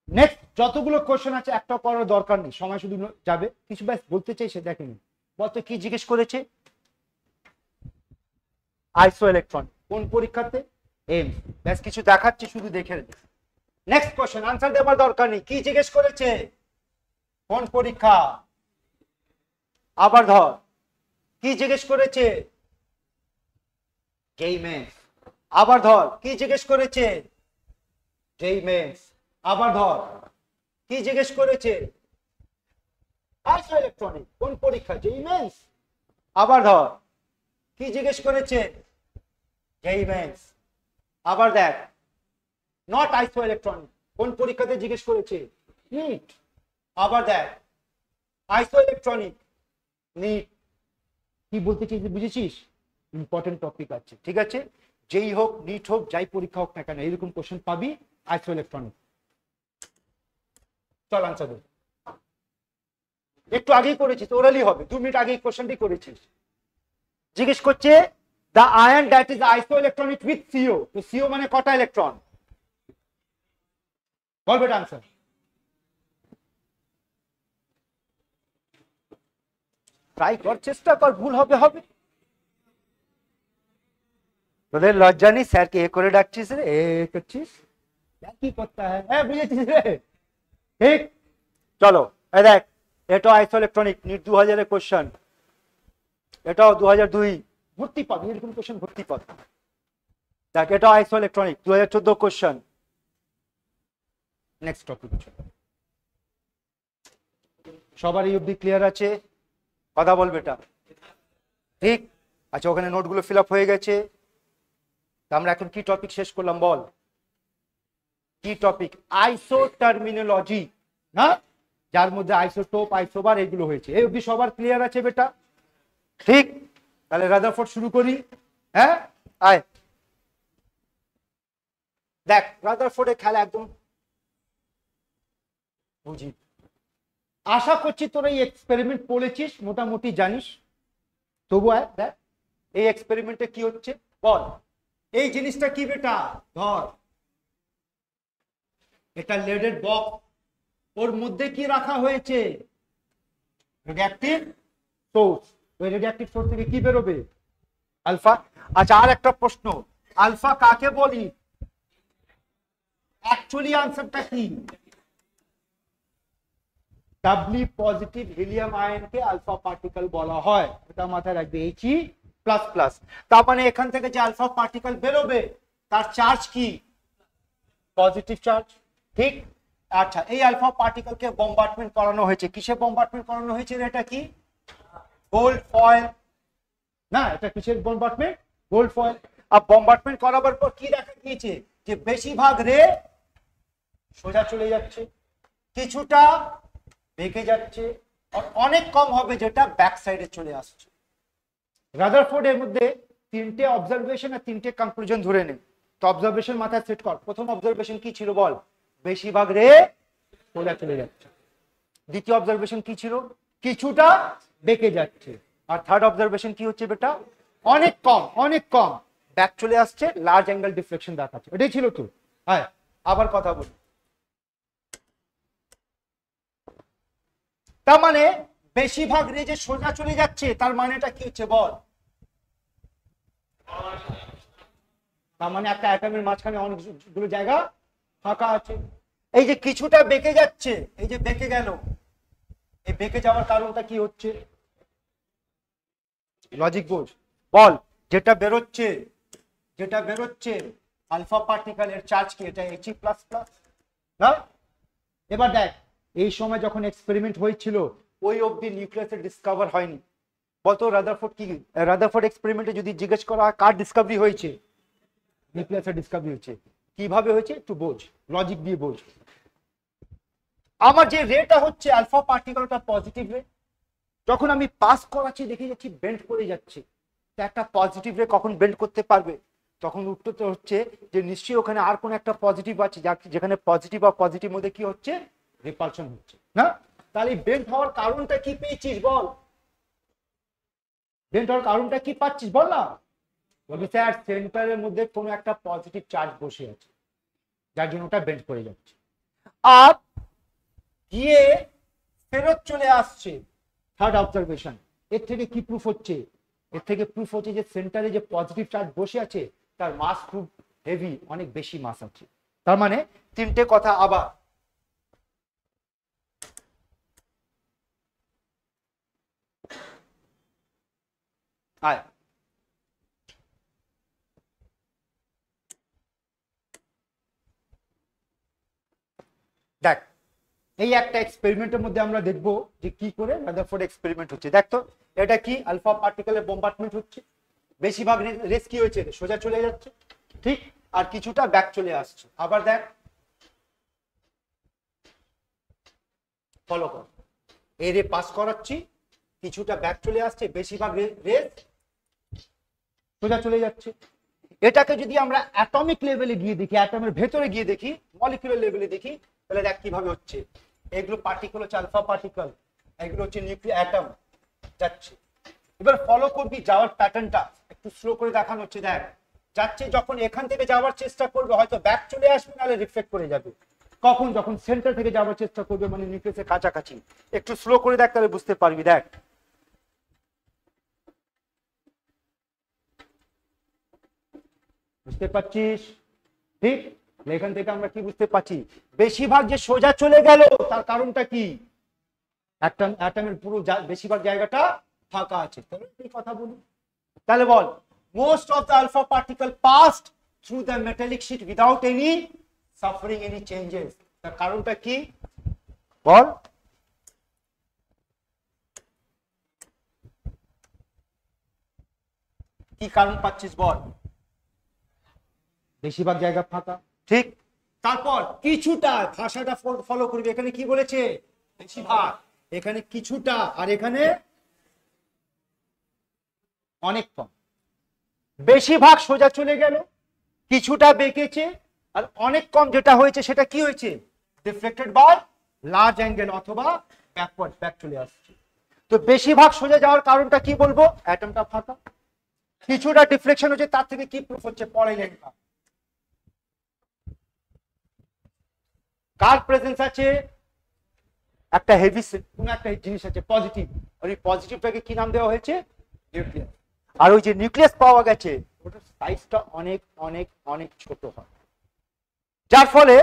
নেক্সট যতগুলো কোশ্চেন আছে একটা করার দরকার নেই, সময় শুধু যাবে। কিছু ব্যাস বলতে চাই সে দেখেনি, বলতো কি জিজ্ঞেস করেছে? আইসো ইলেকট্রন কোন পরীক্ষাতে? এম। ব্যাস কিছু দেখাচ্ছি, শুধু দেখে নে। নেক্সট কোশ্চেন, আনসার দেওয়ার দরকার নেই। কি জিজ্ঞেস করেছে? কোন পরীক্ষা? আবার ধর, কি জিজ্ঞেস করেছে? যেই মেন্স। আবার ধর, কি জিজ্ঞেস করেছে? যেই মেন্স। আবার ধর, কি জিজ্ঞেস করেছে? আইসো ইলেকট্রনিক কোন পরীক্ষা? যেই মেন্স। আবার ধর, কি জিজ্ঞেস করেছে? যেই মেন্স। আবার দেখ, নট আইসো ইলেকট্রনিক কোন পরীক্ষাতে জিজ্ঞেস করেছে? নিট। আবার দেখ, আইসো ইলেকট্রনিক, নিট। কি বলতে চাইছি বুঝেছিস? ইম্পর্টেন্ট টপিক আছে, ঠিক আছে? যেই হোক, নিট হোক, যাই পরীক্ষা হোক না কেন, এরকম কোশ্চেন পাবি আইসো ইলেকট্রনিক। চল আনসার দে। একটু আগেই করেছিস, ওরালি হবে, 2 মিনিট আগেই কোশ্চেনটি করেছিস। জিজ্ঞেস করছে the ion that is isoelectronic with CO, তো CO মানে কটা ইলেকট্রন? বলবে আনসার। ট্রাই কর, চেষ্টা কর, ভুল হবে হবে। তোদের লজ্জা নেই স্যারকে এ করে ডাকছিস রে, এ করছিস, কি করতে হয়? হ্যাঁ বুঝেছিস রে, ঠিক। চলো এই দেখ, এটা আইসো ইলেকট্রনিক নিট 2000 এর কোশ্চেন, এটাও 2002 ভর্তি পাবি এরকম কোশ্চেন, ভর্তি পাবি। দেখ, এটা আইসো ইলেকট্রনিক 2014 কোশ্চেন। Next topic. সবার এই অবধি ক্লিয়ার আছে? কথা বলবে এটা, ঠিক? আচ্ছা, ওখানে নোটগুলো ফিল আপ হয়ে গেছে। আমরা এখন কি টপিক শেষ করলাম বল? কি টপিক? আইসো টার্মিনোলজি, না? যার মধ্যে আইসোটোপ, আইসোবার এগুলো হয়েছে। এই অবধি সবার ক্লিয়ার আছে বেটা? ঠিক। তাহলে রাদারফোর্ড শুরু করি। হ্যাঁ আয়, দেখ রাদারফোর্ডের খেলা একদম বুঝি। আশা করছি তোরা এই এক্সপেরিমেন্ট পড়েছিস, মোটামুটি জানিস। তবু আয় দেখ এই এক্সপেরিমেন্টে কি হচ্ছে বল। এই জিনিসটা কি বেটা? ধর, এটা লেডের বক্স, ওর মধ্যে কি রাখা হয়েছে? Reactive source. ওই রিঅ্যাকটিভ সোর্স থেকে কি বেরোবে? আলফা। আচ্ছা, আর একটা প্রশ্ন, আলফা কাকে বলি? অ্যাকচুয়ালি আনসারটা কি? ডাবলি পজিটিভ হিলিয়াম আয়নকে আলফা পার্টিকেল বলা হয়, এটা মাথায় রাখবে। He প্লাস প্লাস, তার মানে এখান থেকে যে আলফা পার্টিকেল বেরোবে তার চার্জ কি? পজিটিভ চার্জ, ঠিক। আচ্ছা, এই আলফা পার্টিকেলকে বম্বার্ডমেন্ট করানো হয়েছে, কিসে বম্বার্ডমেন্ট করানো হয়েছে? এটা কি? গোল্ড ফয়েল, না? এটা কিসের বম্বার্ডমেন্ট? Gold foil. আর বম্বার্ডমেন্ট করাবার পর কি দেখা গিয়েছে? যে বেশিরভাগ রে সোজা চলে যাচ্ছে, কিছুটা বেঁকে যাচ্ছে, আর অনেক কম হবে যেটা ব্যাক সাইডে চলে আসছে। রাদারফোর্ড এর মধ্যে 3টে অবজারভেশন আর 3টে কনক্লুশন ধরে নে। তো অবজারভেশন মাথায় সেট কর। প্রথম অবজারভেশন কি ছিল বল? বেশিরভাগ রে সোজা চলে যাচ্ছে। দ্বিতীয় অবজারভেশন কি ছিল? কিছুটা বেঁকে যাচ্ছে। আর থার্ড অবজারভেশন কি হচ্ছে বেটা? অনেক কম, অনেক কম ব্যাক চলে আসছে, লার্জ অ্যাঙ্গেল ডিফ্লেকশন দেখাচ্ছে। এটাই ছিল তো? হ্যাঁ, আবার কথা বলি। তার মানে বেশিরভাগ রে যে সোজা চলে যাচ্ছে, তার মানেটা কি হচ্ছে বল? তার মানে একটা অ্যাটমের মাঝখানে অনেকগুলো জায়গা ফাঁকা আছে। এই যে কিছুটা বেঁকে যাচ্ছে, এই যে বেঁকে গেল, এই বেঁকে যাওয়ার কারণটা কি হচ্ছে? লজিক বোঝ, বল। যেটা বেরোচ্ছে, যেটা বেরোচ্ছে আলফা পার্টিকেলের চার্জ কি? এটা He প্লাস প্লাস, না? এবার দেখ, এই সময় যখন এক্সপেরিমেন্ট হয়েছিল ওই অবধি নিউক্লিয়াসের ডিসকভার হয়নি। বলতো রাদারফোর্ড কি, রাদারফোর্ড এক্সপেরিমেন্টে যদি জিজ্ঞেস করা হয় কার ডিসকভারি হয়েছে? নিউক্লিয়াসের ডিসকভারি হয়েছে। কিভাবে হয়েছে একটু বোঝ, লজিক দিয়ে বোঝ। আমার যে রেটা হচ্ছে আলফা পার্টিকেলটা পজিটিভ রে, যখন আমি পাস করাচ্ছি দেখে যাচ্ছি বেন্ড করে যাচ্ছে, একটা পজিটিভ রে কখন বেন্ড করতে পারবে? তখন উত্তর হচ্ছে যে নিশ্চয়ই ওখানে আর কোন একটা পজিটিভ আছে, যেখানে পজিটিভ আর পজিটিভ মধ্যে কি হচ্ছে? রিপালশন হচ্ছে, না? তাহলে বেন্ড হওয়ার কারণটা কি পেয়েছিস বল? বেন্ড হওয়ার কারণটা কি পাচ্ছিস বল না? বলবি স্যার সেন্টারের মধ্যে কোনো একটা পজিটিভ চার্জ বসে আছে, যার জন্য ওটা বেন্ড করে যাচ্ছে। আর গিয়ে ফেরত চলে আসছে। থার্ড অবজারভেশন, এর থেকে কি প্রুফ হচ্ছে? এর থেকে প্রুফ হচ্ছে যে সেন্টারে যে পজিটিভ চার্জ বসে আছে তার মাস খুব হেভি, অনেক বেশি মাস আছে। তার মানে তিনটে কথা আবার। আয় দেখ, এই একটা এক্সপেরিমেন্টের মধ্যে আমরা দেখবো যে কি করে রাদারফোর্ড এক্সপেরিমেন্ট হচ্ছে। দেখ তো এটা কি আলফা পার্টিকেলের বোম্বার্ডমেন্ট হচ্ছে, বেশিরভাগ রেস কি হয়েছে সোজা চলে যাচ্ছে, ঠিক, আর কিছুটা ব্যাক চলে আসছে। আবার দেখ, ফলো কর, এই রে পাস করাচ্ছি, কিছুটা ব্যাক চলে আসছে, বেশিরভাগ রেস সোজা চলে যাচ্ছে। এটাকে যদি আমরা অ্যাটমিক লেভেলে গিয়ে দেখি, অ্যাটমের ভেতরে গিয়ে দেখি, মলিকুলার লেভেলে দেখি, তাহলে দেখ কিভাবে হচ্ছে। এগুলো পার্টিকেল হচ্ছে আলফা পার্টিকেল, এগুলো হচ্ছে নিউক্লিয়ার অ্যাটম যাচ্ছে। এবার ফলো করবি যাওয়ার প্যাটার্নটা, একটু স্লো করে দেখানো হচ্ছে। দেখ যাচ্ছে, যখন এখান থেকে যাওয়ার চেষ্টা করবে হয়তো ব্যাক চলে আসবে, নাহলে রিফ্লেক্ট করে যাবে। কখন? যখন সেন্টার থেকে যাওয়ার চেষ্টা করবে, মানে নিউক্লিয়াসের কাছাকাছি। একটু স্লো করে দেখ, তাহলে বুঝতে পারবি। দেখ বুঝতে পারছিস? ঠিক, এখান থেকে আমরা কি বুঝতে পারছি? বেশিরভাগ যে সোজা চলে গেল তার কারণটা কি? অ্যাটমের পুরো বেশিরভাগ জায়গাটা ফাঁকা আছে। তাহলে কি কথা বলি, তাহলে বল, most of the alpha particle passed through the metallic sheet without any suffering any changes। তার কারণটা কি বল? কি কারণ পাচ্ছিস বল? বেশিরভাগ জায়গা ফাঁকা, ঠিক। তারপর কিছুটা, ভাষাটা ফলো করবে। এখানে কি বলেছে? বেশিরভাগ, এখানে কিছুটা, আর এখানে অনেক কম। বেশিরভাগ সোজা চলে গেল, কিছুটা বেঁকেছে, আর অনেক কম যেটা হয়েছে সেটা কি হয়েছে? ডিফ্লেক্টেড বাই লার্জ অ্যাঙ্গেল অথবা ব্যাকওয়ার্ড, ব্যাক চলে আসছে। তো বেশিরভাগ সোজা যাওয়ার কারণটা কি বলবো? অ্যাটমটা ফাঁকা। কিছুটা ডিফ্লেকশন হচ্ছে, তার থেকে কি প্রুফ হচ্ছে? পরের লাইনটা, কার প্রেজেন্স আছে? একটা হেভি কোন একটা জিনিস আছে পজিটিভ, আর এই পজিটিভটাকে কি নাম দেওয়া হয়েছে? নিউক্লিয়াস। আর ওই যে নিউক্লিয়াস পাওয়া গেছে ওটার সাইজটা অনেক অনেক অনেক ছোট হয়, যার ফলে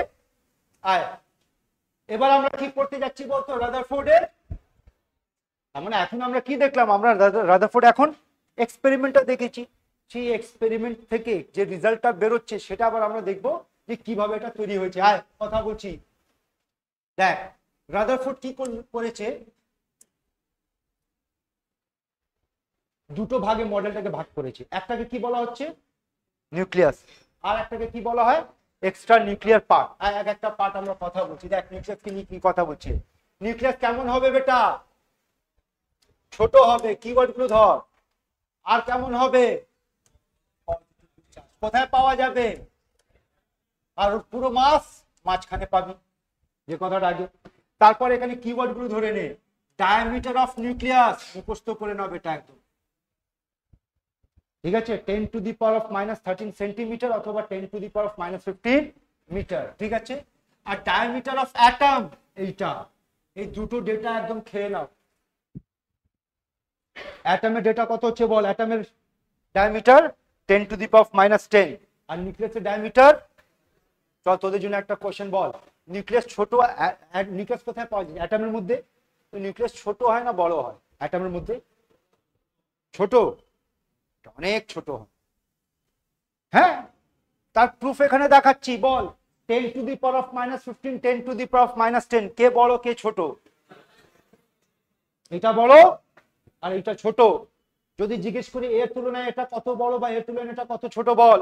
আয় এবার আমরা কি করতে যাচ্ছি বলতো? রাদারফোর্ডের, মানে এখন আমরা কি দেখলাম? আমরা রাদারফোর্ড এখন এক্সপেরিমেন্টটা দেখেছি, সেই এক্সপেরিমেন্ট থেকে যে রেজাল্টটা বেরোচ্ছে সেটা আবার আমরা দেখবো যে কিভাবে এটা তৈরি হয়েছে। আয় কথা বলছি, দেখ রাদারফোর্ড কি করেছে, দুটো ভাগে মডেলটাকে ভাগ করেছে। একটাকে কি বলা হচ্ছে? নিউক্লিয়াস, আর একটাকে কি বলা হয়? Extra nuclear part. আর এক একটা পার্ট আমরা কথা বলছি। দেখ নিউক্লিয়াসকে নিয়ে কি কথা বলছে। নিউক্লিয়াস কেমন হবে বেটা? ছোট হবে, কিওয়ার্ড গুলো ধর। আর কেমন হবে? কোথায় পাওয়া যাবে? আর পুরো মাস মাঝখানে পাবি, যে কথাটা আগে। তারপর এখানে কিওয়ার্ড গুলো ধরে নে। ডায়ামিটার অফ নিউক্লিয়াস মুখস্থ করে নাও বেটা একদম, ঠিক আছে? 10 to the power of -13 centimetre অথবা 10 to the power of -15 metre, ঠিক আছে? আর ডায়ামিটার অফ অ্যাটম এইটা, এই দুটো ডেটা একদম খেয়ে নাও। অ্যাটমের ডেটা কত হচ্ছে বল? অ্যাটমের diameter 10 to the power of -10, আর নিউক্লিয়াসের ডায়ামিটার, চল তোদের জন্য একটা কোশ্চেন বল। নিউক্লিয়াস ছোট, নিউক্লিয়াস কোথায় পাওয়া যায়? অ্যাটমের মধ্যে। তো নিউক্লিয়াস ছোট হয় না বড় হয়? অ্যাটমের মধ্যে ছোট, অনেক ছোট হয়। হ্যাঁ, তার প্রুফ এখানে দেখাচ্ছি। বল 10 to the power of -15, 10 to the power of -10, কে বড় কে ছোট? এটা বড় আর এটা ছোট। যদি জিজ্ঞেস করি এর তুলনায় এটা কত বড় বা এর তুলনায় এটা কত ছোট, বল।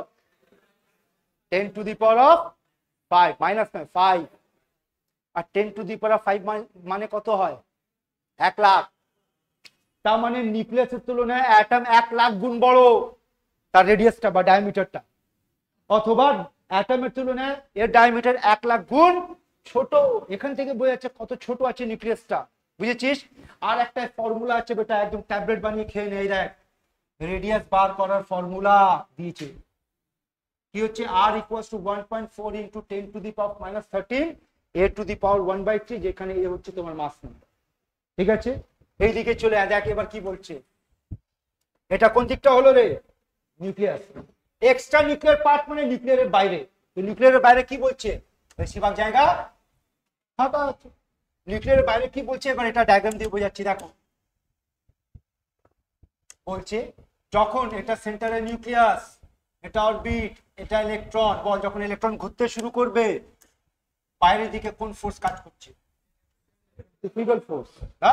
10 টু দি পাওয়ার অফ 5 -5, আর 10 টু দি পাওয়ার অফ 5 মানে কত হয়? 1 লাখ। তার মানে নিউক্লিয়াসের তুলনায় অ্যাটম 1 লাখ গুণ বড়, তার রেডিয়াসটা বা ডায়ামিটারটা। অথবা অ্যাটমের তুলনায় এর ডায়ামিটার 1 লাখ গুণ ছোট। এখান থেকে বোঝা যাচ্ছে কত ছোট আছে নিউক্লিয়াসটা, বুঝেছিস? আর একটা ফর্মুলা আছে বেটা, একদম ট্যাবলেট বানিয়ে খেয়ে নেই। দেখ রেডিয়াস বার করার ফর্মুলা দিয়েছে, কি হচ্ছে? r = 1.4 × 10 to the power -13 a⁴ যেখানে এ হচ্ছে তোমার মাস নাম্বার। ঠিক আছে, এইদিকে চলে দেখ এবার কি বলছে, এটা কোন দিকটা হলো রে, নিউক্লিয়াস। এক্সট্রা নিউক্লিয়ার পার্ট মানে নিউক্লিয়ারের বাইরে। তো নিউক্লিয়ারের বাইরে কি বলছে, বেশিরভাগ জায়গা ফাঁকা আছে। নিউক্লিয়ারের বাইরে কি বলছে, এবার এটা ডায়াগ্রাম দিয়ে বোঝাচ্ছি। দেখো বলছে যখন এটা সেন্টারে নিউক্লিয়াস, এটা অরবিট, এটা ইলেকট্রন, বল যখন ইলেকট্রন ঘুরতে শুরু করবে বাইরের দিকে কোন ফোর্স কাজ করছে, সেন্ট্রিফিউগাল ফোর্স, না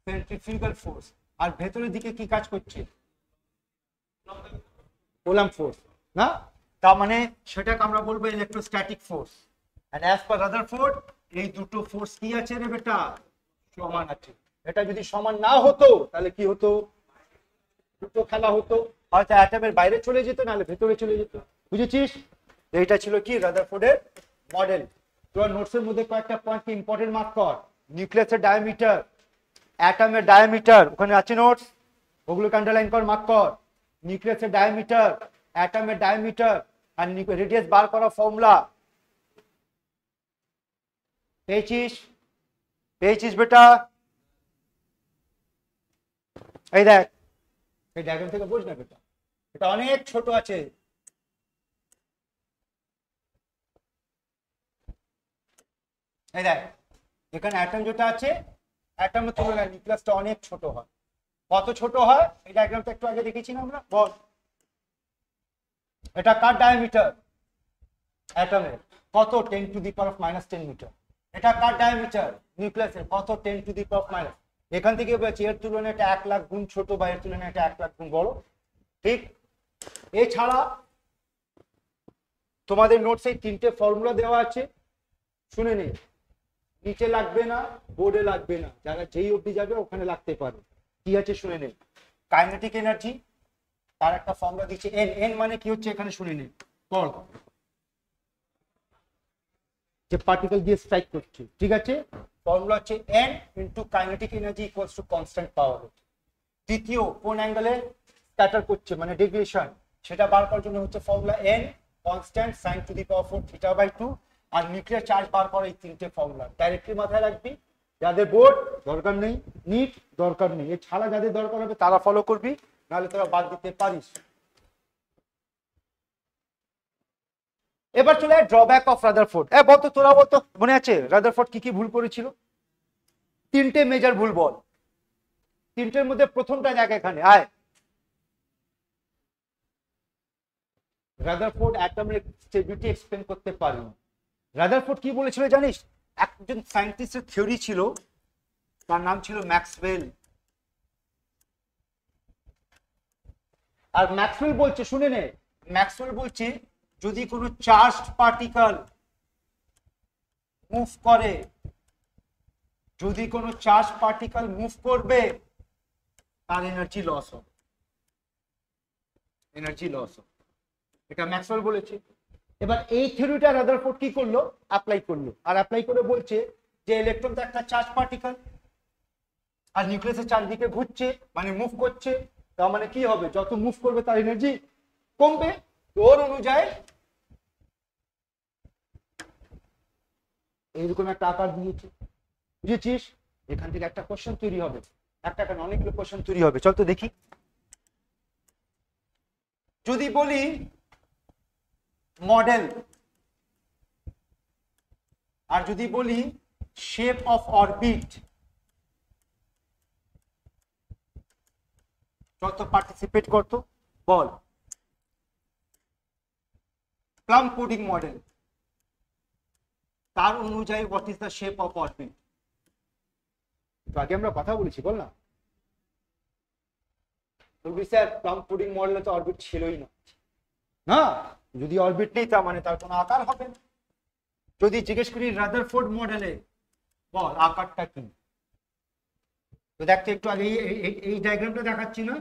সেন্ট্রিফিউগাল ফোর্স। আর ভেতরের দিকে কি কাজ করছে, কুলম্ব ফোর্স, না? তার মানে সেটাকে আমরা বলবো electrostatic force. And as per Rutherford এই দুটো ফোর্স কি আছে রে বেটা, সমান আছে। এটা যদি সমান না হতো তাহলে কি হতো, দুটো খেলা হতো, হয়তো অ্যাটমের বাইরে চলে যেত নাহলে ভেতরে চলে যেত। বুঝেছিস? এইটা ছিল কি রাদারফোর্ডের মডেল। তোর নোটসের মধ্যে কয়েকটা পয়েন্ট ইম্পর্টেন্ট মার্ক কর। নিউক্লিয়াসের ডায়ামিটার, অ্যাটমের ডায়ামিটার ওখানে আছে নোটস, ওগুলোকে আন্ডারলাইন কর, মার্ক কর। নিউক্লিয়াসের ডায়ামিটার, অ্যাটমের ডায়ামিটার আর রেডিয়াস বার করা ফর্মুলা পেয়েছিস? পেয়েছিস বেটা? এই দেখ, এই ডায়াগ্রাম থেকে বুঝ না বেটা, এটা অনেক ছোট আছে। এই দেখ এখানে অ্যাটম যেটা আছে, অ্যাটমের তুলনায় নিউক্লিয়াসটা অনেক ছোট হয়। কত ছোট হয় এই ডায়াগ্রামটা একটু আগে দেখেছি না আমরা, বল। এটা কার ডায়ামিটার, অ্যাটমের, কত 10⁻⁻10 মিটার। এটা কার ডায়ামিটার, নিউক্লিয়াসের, কত 10⁻⁻। এখান থেকে বলছি এর তুলনায় এটা 1 লাখ গুণ ছোট বা এর তুলনায় এটা 1 লাখ গুণ বড়। ঠিক, এছাড়া তোমাদের নোটসে 3টে ফর্মুলা দেওয়া আছে, শুনে নে। নিচে লাগবে না, বোর্ডে লাগবে না, যারা যেই অবধি যাবে ওখানে লাগতে পারে। কি আছে শুনে নে। কাইনেটিক এনার্জি, তার একটা ফর্মুলা দিচ্ছে এন। এন মানে কি হচ্ছে এখানে শুনে নে, পড়। যে পার্টিকেল দিয়ে স্ট্রাইক করছে, ঠিক আছে, ফর্মুলা হচ্ছে N into kinetic energy equals to constant পাওয়ার। তৃতীয় কোন অ্যাঙ্গেলে স্ক্যাটার করছে মানে ডেভিয়েশন, সেটা বার করার জন্য হচ্ছে formula N constant sin to the power 4 θ/2। আর নিউক্লিয়ার চার্জ বার করা, এই 3টে ফর্মুলা ডাইরেক্টলি মাথায় রাখবি। যাদের বোর্ড দরকার নেই, নিট দরকার নেই, এছাড়া যাদের দরকার হবে তারা ফলো করবি, নাহলে তোরা বাদ দিতে পারিস। এবার চলে ড্রব্যাক অফ রাদারফোর্ড। বলতো তোরা বলতো, মনে আছে রাদারফোর্ড কি কি ভুল করেছিল? 3টে মেজর ভুল বল। 3টের মধ্যে প্রথমটা দেখ এখানে, আয়। রাদারফোর্ড অ্যাটমের স্টেবিলিটি এক্সপ্লেন করতে পারেনি। রাদারফোর্ড কি বলেছিল জানিস? একজন সায়েন্টিস্টের থিওরি ছিল, তার নাম ছিল ম্যাক্সওয়েল। আর ম্যাক্সওয়েল বলছে, শুনে নে, ম্যাক্সওয়েল বলছে যদি কোনো চার্জড পার্টিকেল মুভ করে, যদি কোনো চার্জ পার্টিকেল মুভ করবে তার এনার্জি লস হবে, এনার্জি লস হবে। এটা ম্যাক্সওয়েল বলেছে। এবার এই থিওরিটা রাদারফোর্ড কি করলো, অ্যাপ্লাই করলো। আর অ্যাপ্লাই করে বলছে যে ইলেকট্রন তো একটা চার্জ পার্টিকেল, আর নিউক্লিয়াসের চারদিকে ঘুরছে মানে মুভ করছে, তার মানে কি হবে, যত মুভ করবে তার এনার্জি কমবে। তোর অনুযায়ী এইরকম একটা আকার দিয়েছে, বুঝেছিস? এখান থেকে একটা কোশ্চেন তৈরি হবে, একটা কেন অনেকগুলো কোশ্চেন তৈরি হবে। চল তো দেখি। যদি বলি মডেল, আর যদি বলি শেপ অফ অরবিট, যত পার্টিসিপেট করতো বল। প্লাম পুডিং মডেল, তার অনুযায়ী what is the shape of orbit. আগে আমরা কথা বলেছি, বল না। বলবি স্যার প্লাম পুডিং মডেলে তো অরবিট ছিলই না। না, যদি অরবিট নেই তার মানে তার কোনো আকার হবে না। যদি জিজ্ঞেস করি রাদারফোর্ড মডেলে বল আকারটা কি, তো দেখতে একটু আগে এই ডায়াগ্রামটা দেখাচ্ছি না,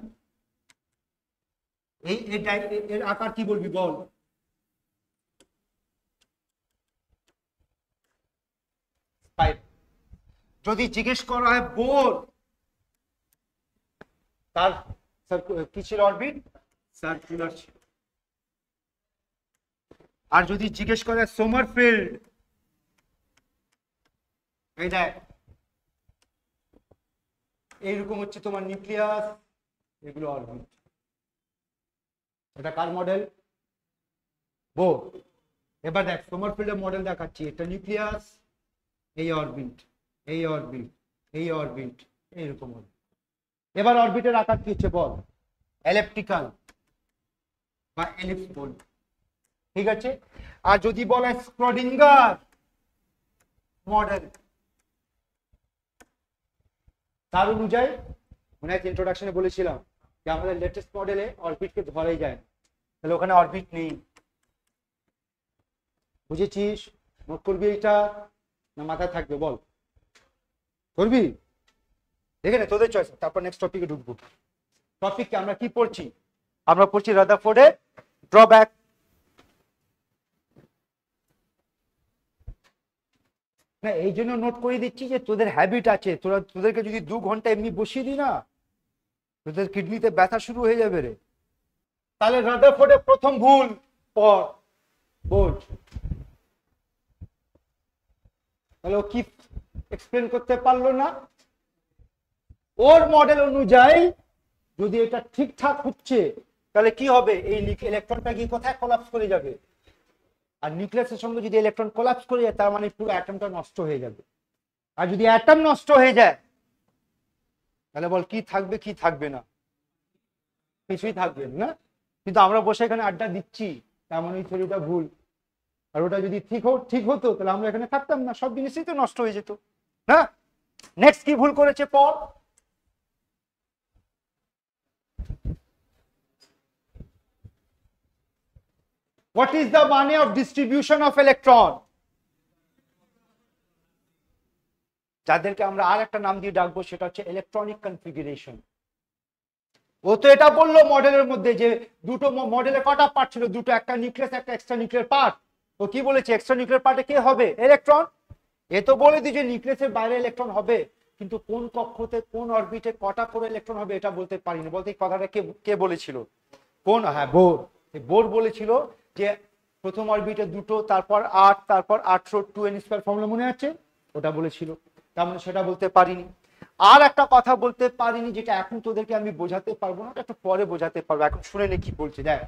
এর আকার কি বলবি বল। যদি জিজ্ঞেস করা হয় বোর, তার কি ছিল অরবিট, সার্কুলার ছিল। আর যদি জিজ্ঞেস করা হয় সোমারফিল্ড, এই দেখ এইরকম হচ্ছে তোমার নিউক্লিয়াস, এগুলো অরবিট। এটা কার মডেল? বোর। এবার দেখ সোমারফিল্ডের মডেল দেখাচ্ছি, এটা নিউক্লিয়াস, এই অরবিট, এই অরবিট, এই অরবিট, এইরকম হবে। এবার অরবিটের আকার কি হচ্ছে বল? এলিপ্টিক্যাল বা এলিপস বল, ঠিক আছে। আর যদি বলে স্ক্রডিঙ্গার মডেল, তার অনুযায়ী মনে হয় ইন্ট্রোডাকশনে বলেছিলাম যে আমাদের লেটেস্ট মডেলে অরবিটকে ধরাই যায়, তাহলে ওখানে অরবিট নেই। বুঝেছিস? নোট করবি এইটা না মাথায় থাকবে বল? করবি? দেখে নে তোদের চয়েস। তারপর নেক্সট টপিকে ঢুকবো। টপিককে আমরা কি পড়ছি? আমরা পড়ছি রাদারফোর্ডের ড্রব্যাক। না এই জন্য নোট করে দিচ্ছি যে তোদের হ্যাবিট আছে, তোদেরকে যদি 2 ঘন্টা এমনি বসিয়ে দিই না, তোদের কিডনিতে ব্যথা শুরু হয়ে যাবে রে। তাহলে রাদারফোর্ডের প্রথম ভুল পর বোঝ। তাহলে ও কি এক্সপ্লেন করতে পারলো না? ওর মডেল অনুযায়ী যদি এটা ঠিকঠাক হচ্ছে তাহলে কি হবে? এই ইলেকট্রনটা গিয়ে কোথায় কোলাপস করে যাবে, আর নিউক্লিয়াসের সঙ্গে যদি ইলেকট্রন কোলাপস করে যায় তার মানে পুরো অ্যাটমটা নষ্ট হয়ে যাবে। আর যদি অ্যাটম নষ্ট হয়ে যায় তাহলে বল কি থাকবে কি থাকবে না? কিছুই থাকবে না। কিন্তু আমরা বসে এখানে আড্ডা দিচ্ছি, তার মানে এই থিওরিটা ভুল। আর ওটা যদি ঠিক হতো তাহলে আমরা এখানে থাকতাম না, সব জিনিসই তো নষ্ট হয়ে যেত না। নেক্সট কি ভুল করেছে পর? What is the money of distribution of electron? যাদেরকে আমরা আর একটা নাম দিয়ে ডাকবো সেটা হচ্ছে ইলেকট্রনিক কনফিগারেশন। ও তো এটা বললো মডেলের মধ্যে যে দুটো মডেলে কটা পার্ট ছিল, দুটো, একটা নিউক্লিয়াস একটা এক্সট্রা নিউক্লিয়ার পার্ট। ও কি বলেছে? এক্সট্রা নিউক্লিয়ার পার্টে কে হবে? ইলেকট্রন। এ তো বলে দিয়েছে নিউক্লিয়াসের বাইরে ইলেকট্রন হবে, কিন্তু কোন কক্ষতে কোন অরবিটে কটা করে ইলেকট্রন হবে এটা বলতে পারিনি। বলতে এই কথাটা কে বলেছিল? কোন? হ্যাঁ বোর। বোর বলেছিল যে প্রথম অরবিটে দুটো, তারপর 8, তারপর 800 2n² ফর্মুলা মনে আছে? ওটা বলেছিল। তার মানে সেটা বলতে পারিনি। আর একটা কথা বলতে পারিনি যেটা এখন তোদেরকে আমি বোঝাতে পারবো না, একটু পরে বোঝাতে পারবো। এখন শুনে নে কি বলছে দেখ।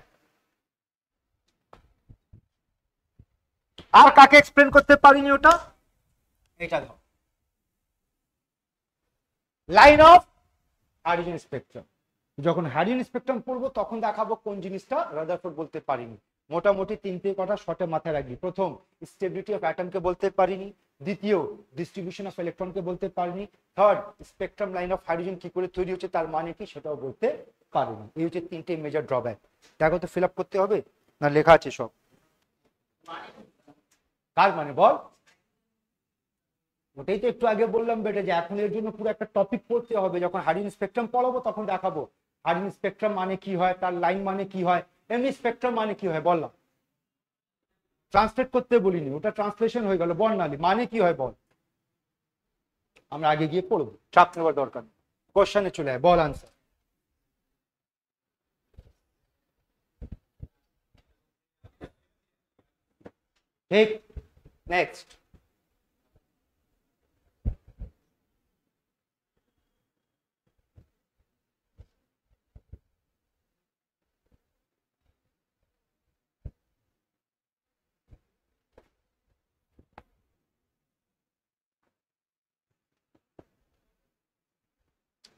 আর কাকে এক্সপ্লেন করতে পারিনি ওটা? এটা ধর লাইন অফ হাইড্রোজেন স্পেকট্রাম। যখন হাইড্রোজেন স্পেকট্রাম পড়বো তখন দেখাবো কোন জিনিসটা রাদারফোর্ড বলতে পারিনি। মোটামুটি 3টে কথা শর্টে মাথায় রাখবি। প্রথম, স্টেবিলিটি অফ অ্যাটমকে বলতে পারিনি। দ্বিতীয়, ডিস্ট্রিবিউশন অফ ইলেকট্রনকে বলতে পারিনি। Third, spectrum line of hydrogen কি করে তৈরি হচ্ছে তার মানে কি সেটাও বলতে পারিনি। এই হচ্ছে 3টে মেজর ড্রব্যাক। দেখো তো ফিল আপ করতে হবে না লেখা আছে সব? কার মানে বল? ওটাই তো একটু আগে বললাম বেটা, যে এখন এর জন্য পুরো একটা টপিক পড়তে হবে। যখন হাইড্রোজেন স্পেকট্রাম পড়াবো তখন দেখাবো হাইড্রোজেন স্পেকট্রাম মানে কি হয়, তার লাইন মানে কি হয়, এমনি স্পেকট্রাম মানে কি হয় বললাম। ট্রান্সলেট করতে বলিনি, ওটা ট্রান্সলেশন হয়ে গেল। বর্ণালী মানে কি হয় বল, আমরা আগে গিয়ে পড়বো, চাপ নেওয়ার দরকার নেই। কোশ্চেনে চলে আয়, বল আনসার। ঠিক, নেক্সট।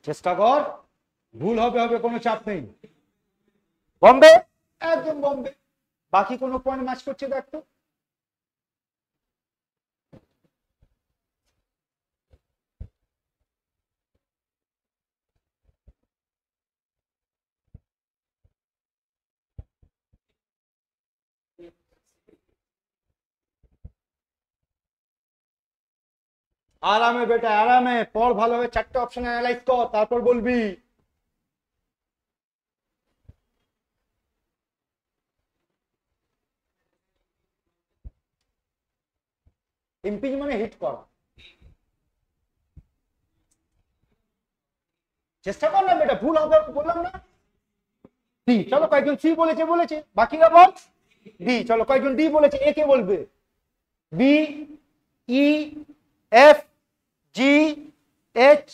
চেষ্টা কর, ভুল হবে কোনো চাপ নেই। বম্বে, একদম বম্বে। বাকি কোনো পয়েন্ট ম্যাচ করছে দেখতো? আরামে বেটা, আরামে পড়, ভালোভাবে 4টে অপশন অ্যানালাইজ কর, তারপর বলবি। ইম্পিং মানে হিট করা। চেষ্টা কর না বেটা, ভুল হবে বললাম না। ডি, চলো কয়েকজন সি বলেছে, বাকিরা বল ডি। চলো কয়েকজন ডি বলেছে, এ কে বলবে? বি, ই, এফ, জি এইচ,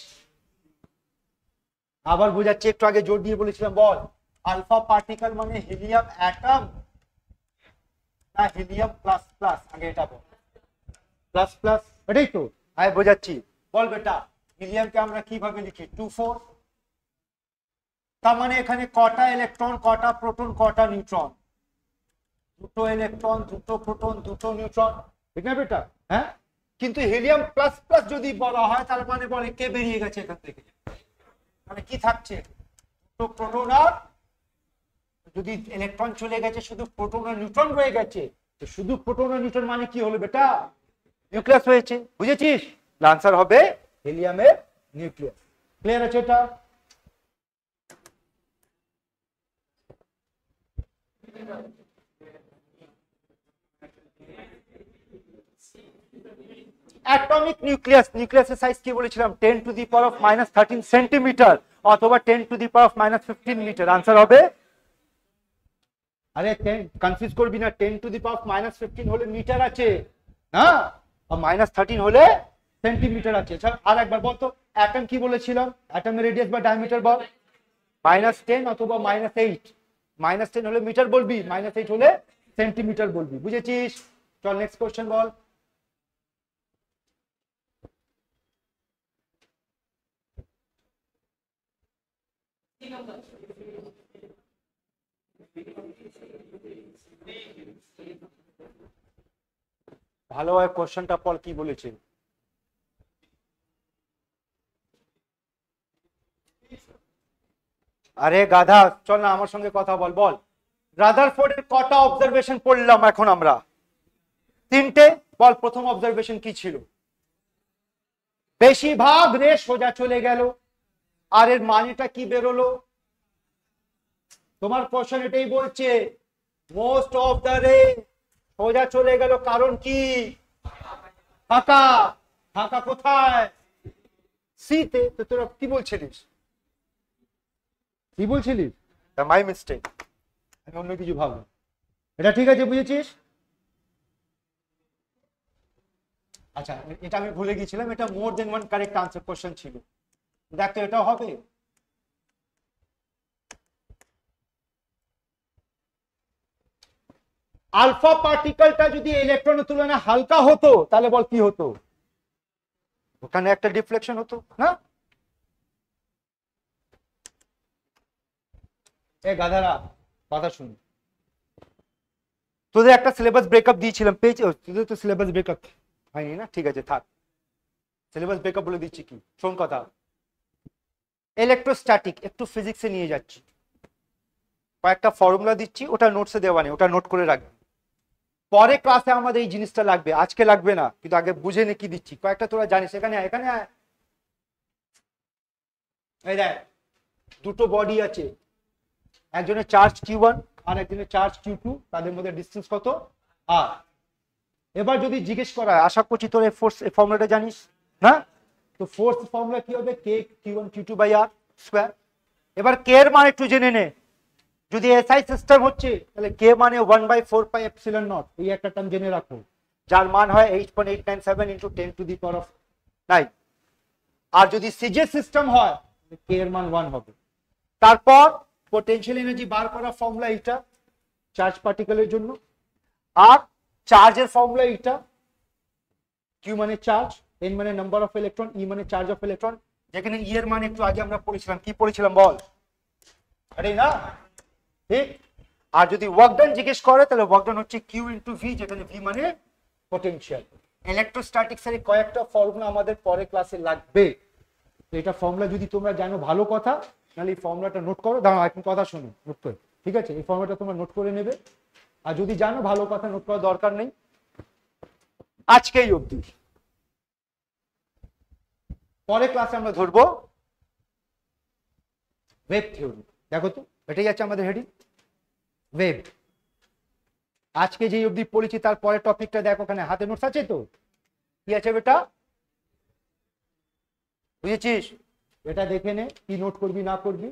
আবার বোঝাচ্ছি, একটু আগে জোর দিয়ে বলেছিলাম, বল আলফা পার্টিকেল মানে হিলিয়াম অ্যাটম না হিলিয়াম প্লাস প্লাস, আগে এটা বল, প্লাস প্লাস, এটাই তো আমি বোঝাচ্ছি। বল বেটা, হিলিয়ামকে আমরা কিভাবে লিখি? 2 4। তার মানে এখানে কটা ইলেকট্রন, কটা প্রোটন, কটা নিউট্রন? দুটো ইলেকট্রন, দুটো প্রোটন, দুটো নিউট্রন, ঠিক না বেটা? হ্যাঁ, কিন্তু হিলিয়াম প্লাস প্লাস যদি বলা হয় তার মানে বলে কে বেরিয়ে গেছে এখান থেকে, মানে কি থাকছে? দুটো প্রোটন, আর যদি ইলেকট্রন চলে গেছে শুধু প্রোটন আর নিউট্রন রয়ে গেছে, তো শুধু প্রোটন আর নিউট্রন মানে কি হলো বেটা? নিউক্লিয়াস হয়েছে, বুঝেছিস? আনসার হবে হিলিয়ামের নিউক্লিয়াস। ক্লিয়ার আছে এটা? অ্যাটমিক নিউক্লিয়াস, নিউক্লিয়াসের সাইজ কি বলেছিলাম? 10 to the power of -13 centimetre অথবা 10 to the power of -15 metre. Answer হবে, আরে 10 কনফিউজ করবি না, 10 টু দি পাওয়ার অফ -15 হলে মিটার আছে, হ্যাঁ, আর -13 হলে সেন্টিমিটার আছে। আর একবার বল তো, অ্যাটম কি বলেছিলাম? অ্যাটমের রেডিয়াস বা ডায়ামিটার বল। -10 অথবা -8। -10 হলে মিটার বলবি, -8 হলে সেন্টিমিটার বলবি, বুঝেছিস? চল নেক্সট কোশ্চেন বল। ভালোভাবে কোশ্চেনটা পড়, কি বলেছে? আরে গাধা, চল না আমার সঙ্গে কথা বল। বল রাদারফোর্ডের কটা অবজারভেশন পড়লাম এখন আমরা? 3টে। বল প্রথম অবজারভেশন কি ছিল? বেশিরভাগ রে সোজা চলে গেল, আর এর মানেটা কি বেরোলো? তোমার কোশ্চেন এটাই বলছে, মোস্ট অফ দ্য রে সোজা চলে গেল, কারণ কি? ফাঁকা। ফাঁকা কোথায়? সিতে। তো তোরা কি বলছিলিস? কি বলছিলিস? মাই মিস্টেক, আমি অন্য কিছু ভাবলাম। এটা ঠিক আছে, বুঝেছিস? আচ্ছা, এটা আমি ভুলে গিয়েছিলাম, এটা মোর দেন ওয়ান কারেক্ট আনসার কোশ্চেন ছিল। দেখ তো এটা হবে। আলফা পার্টিকেলটা যদি ইলেকট্রনের তুলনায় হালকা হতো তাহলে বল কি হতো? ওখানে একটা ডিফ্লেকশন হতো না? এ গাধারা কথা শুন, তোদের একটা সিলেবাস ব্রেকআপ দিয়েছিলাম, পেয়েছি? তোদের তো সিলেবাস ব্রেকআপ হয়নি না, ঠিক আছে থাক, সিলেবাস ব্রেকআপ বলে দিচ্ছি। কি শোন কথা, ইলেকট্রোস্ট্যাটিক একটু ফিজিক্সে নিয়ে যাচ্ছি, কয়েকটা ফর্মুলা দিচ্ছি, ওটা নোটসে দেওয়া নেই, ওটা নোট করে রাখবি। পরে ক্লাসে আমাদের এই জিনিসটা লাগবে, আজকে লাগবে না, কিন্তু আগে বুঝে নে কি দিচ্ছি। কয়েকটা তোরা জানিস, এখানে এখানে এই দেখ, দুটো বডি আছে, একজনের চার্জ Q1 আর একজনের চার্জ Q2, তাদের মধ্যে ডিসটেন্স কত? আর এবার যদি জিজ্ঞেস করা হয়, আশা করছি তোর ফোর্স ফর্মুলাটা জানিস না? তো ফোর্স ফর্মুলা কি হবে? K Q1 Q2 by R square. এবার K এর মান একটু জেনে নে, যদি এসআই সিস্টেম হচ্ছে তাহলে K মানে 1/4 পাই এপসিলন নট, এই একটা টার্ম জেনে রাখো, যার মান হয় 8.897 into 10 to the power of 9। আর যদি সিজে সিস্টেম হয় K এর মান 1 হবে। তারপর পোটেনশিয়াল এনার্জি বার করা ফর্মুলা এটা চার্জ পার্টিকেলের জন্য, আর চার্জের ফর্মুলা এটা, Q মানে চার্জ, N মানে নাম্বার অফ ইলেকট্রন, E মানে চার্জ অফ ইলেকট্রন, যেখানে E এর মান একটু আগে আমরা পড়েছিলাম, কি পড়েছিলাম বল? আরে না, ঠিক। আর যদি ওয়ার্ক ডান জিজ্ঞেস করে তাহলে ওয়ার্ক ডান হচ্ছে Q ইনটু V, যেখানে V মানে পোটেনশিয়াল। ইলেকট্রোস্ট্যাটিক্স এর কয়েকটা ফর্মুলা আমাদের পরে ক্লাসে লাগবে, তো এটা ফর্মুলা যদি তোমরা জানো ভালো কথা, নাহলে এই ফর্মুলাটা নোট করো। দাঁড়াও এখন কথা শোনো, নোট করে, ঠিক আছে? এই ফর্মুলাটা তোমরা নোট করে নেবে, আর যদি জানো ভালো কথা, নোট করার দরকার নেই। আজকেই অবধি, পরে ক্লাসে আমরা ধরবো ওয়েব থিওরি। দেখো তো, এটাই আছে আমাদের হেডিং, ওয়েব। আজকে যেই অবধি পড়েছি তার পরের টপিকটা দেখো, ওখানে হাতে নোটস আছে তো, কি আছে বেটা? বুঝেছিস? এটা দেখে নে, কি নোট করবি না করবি।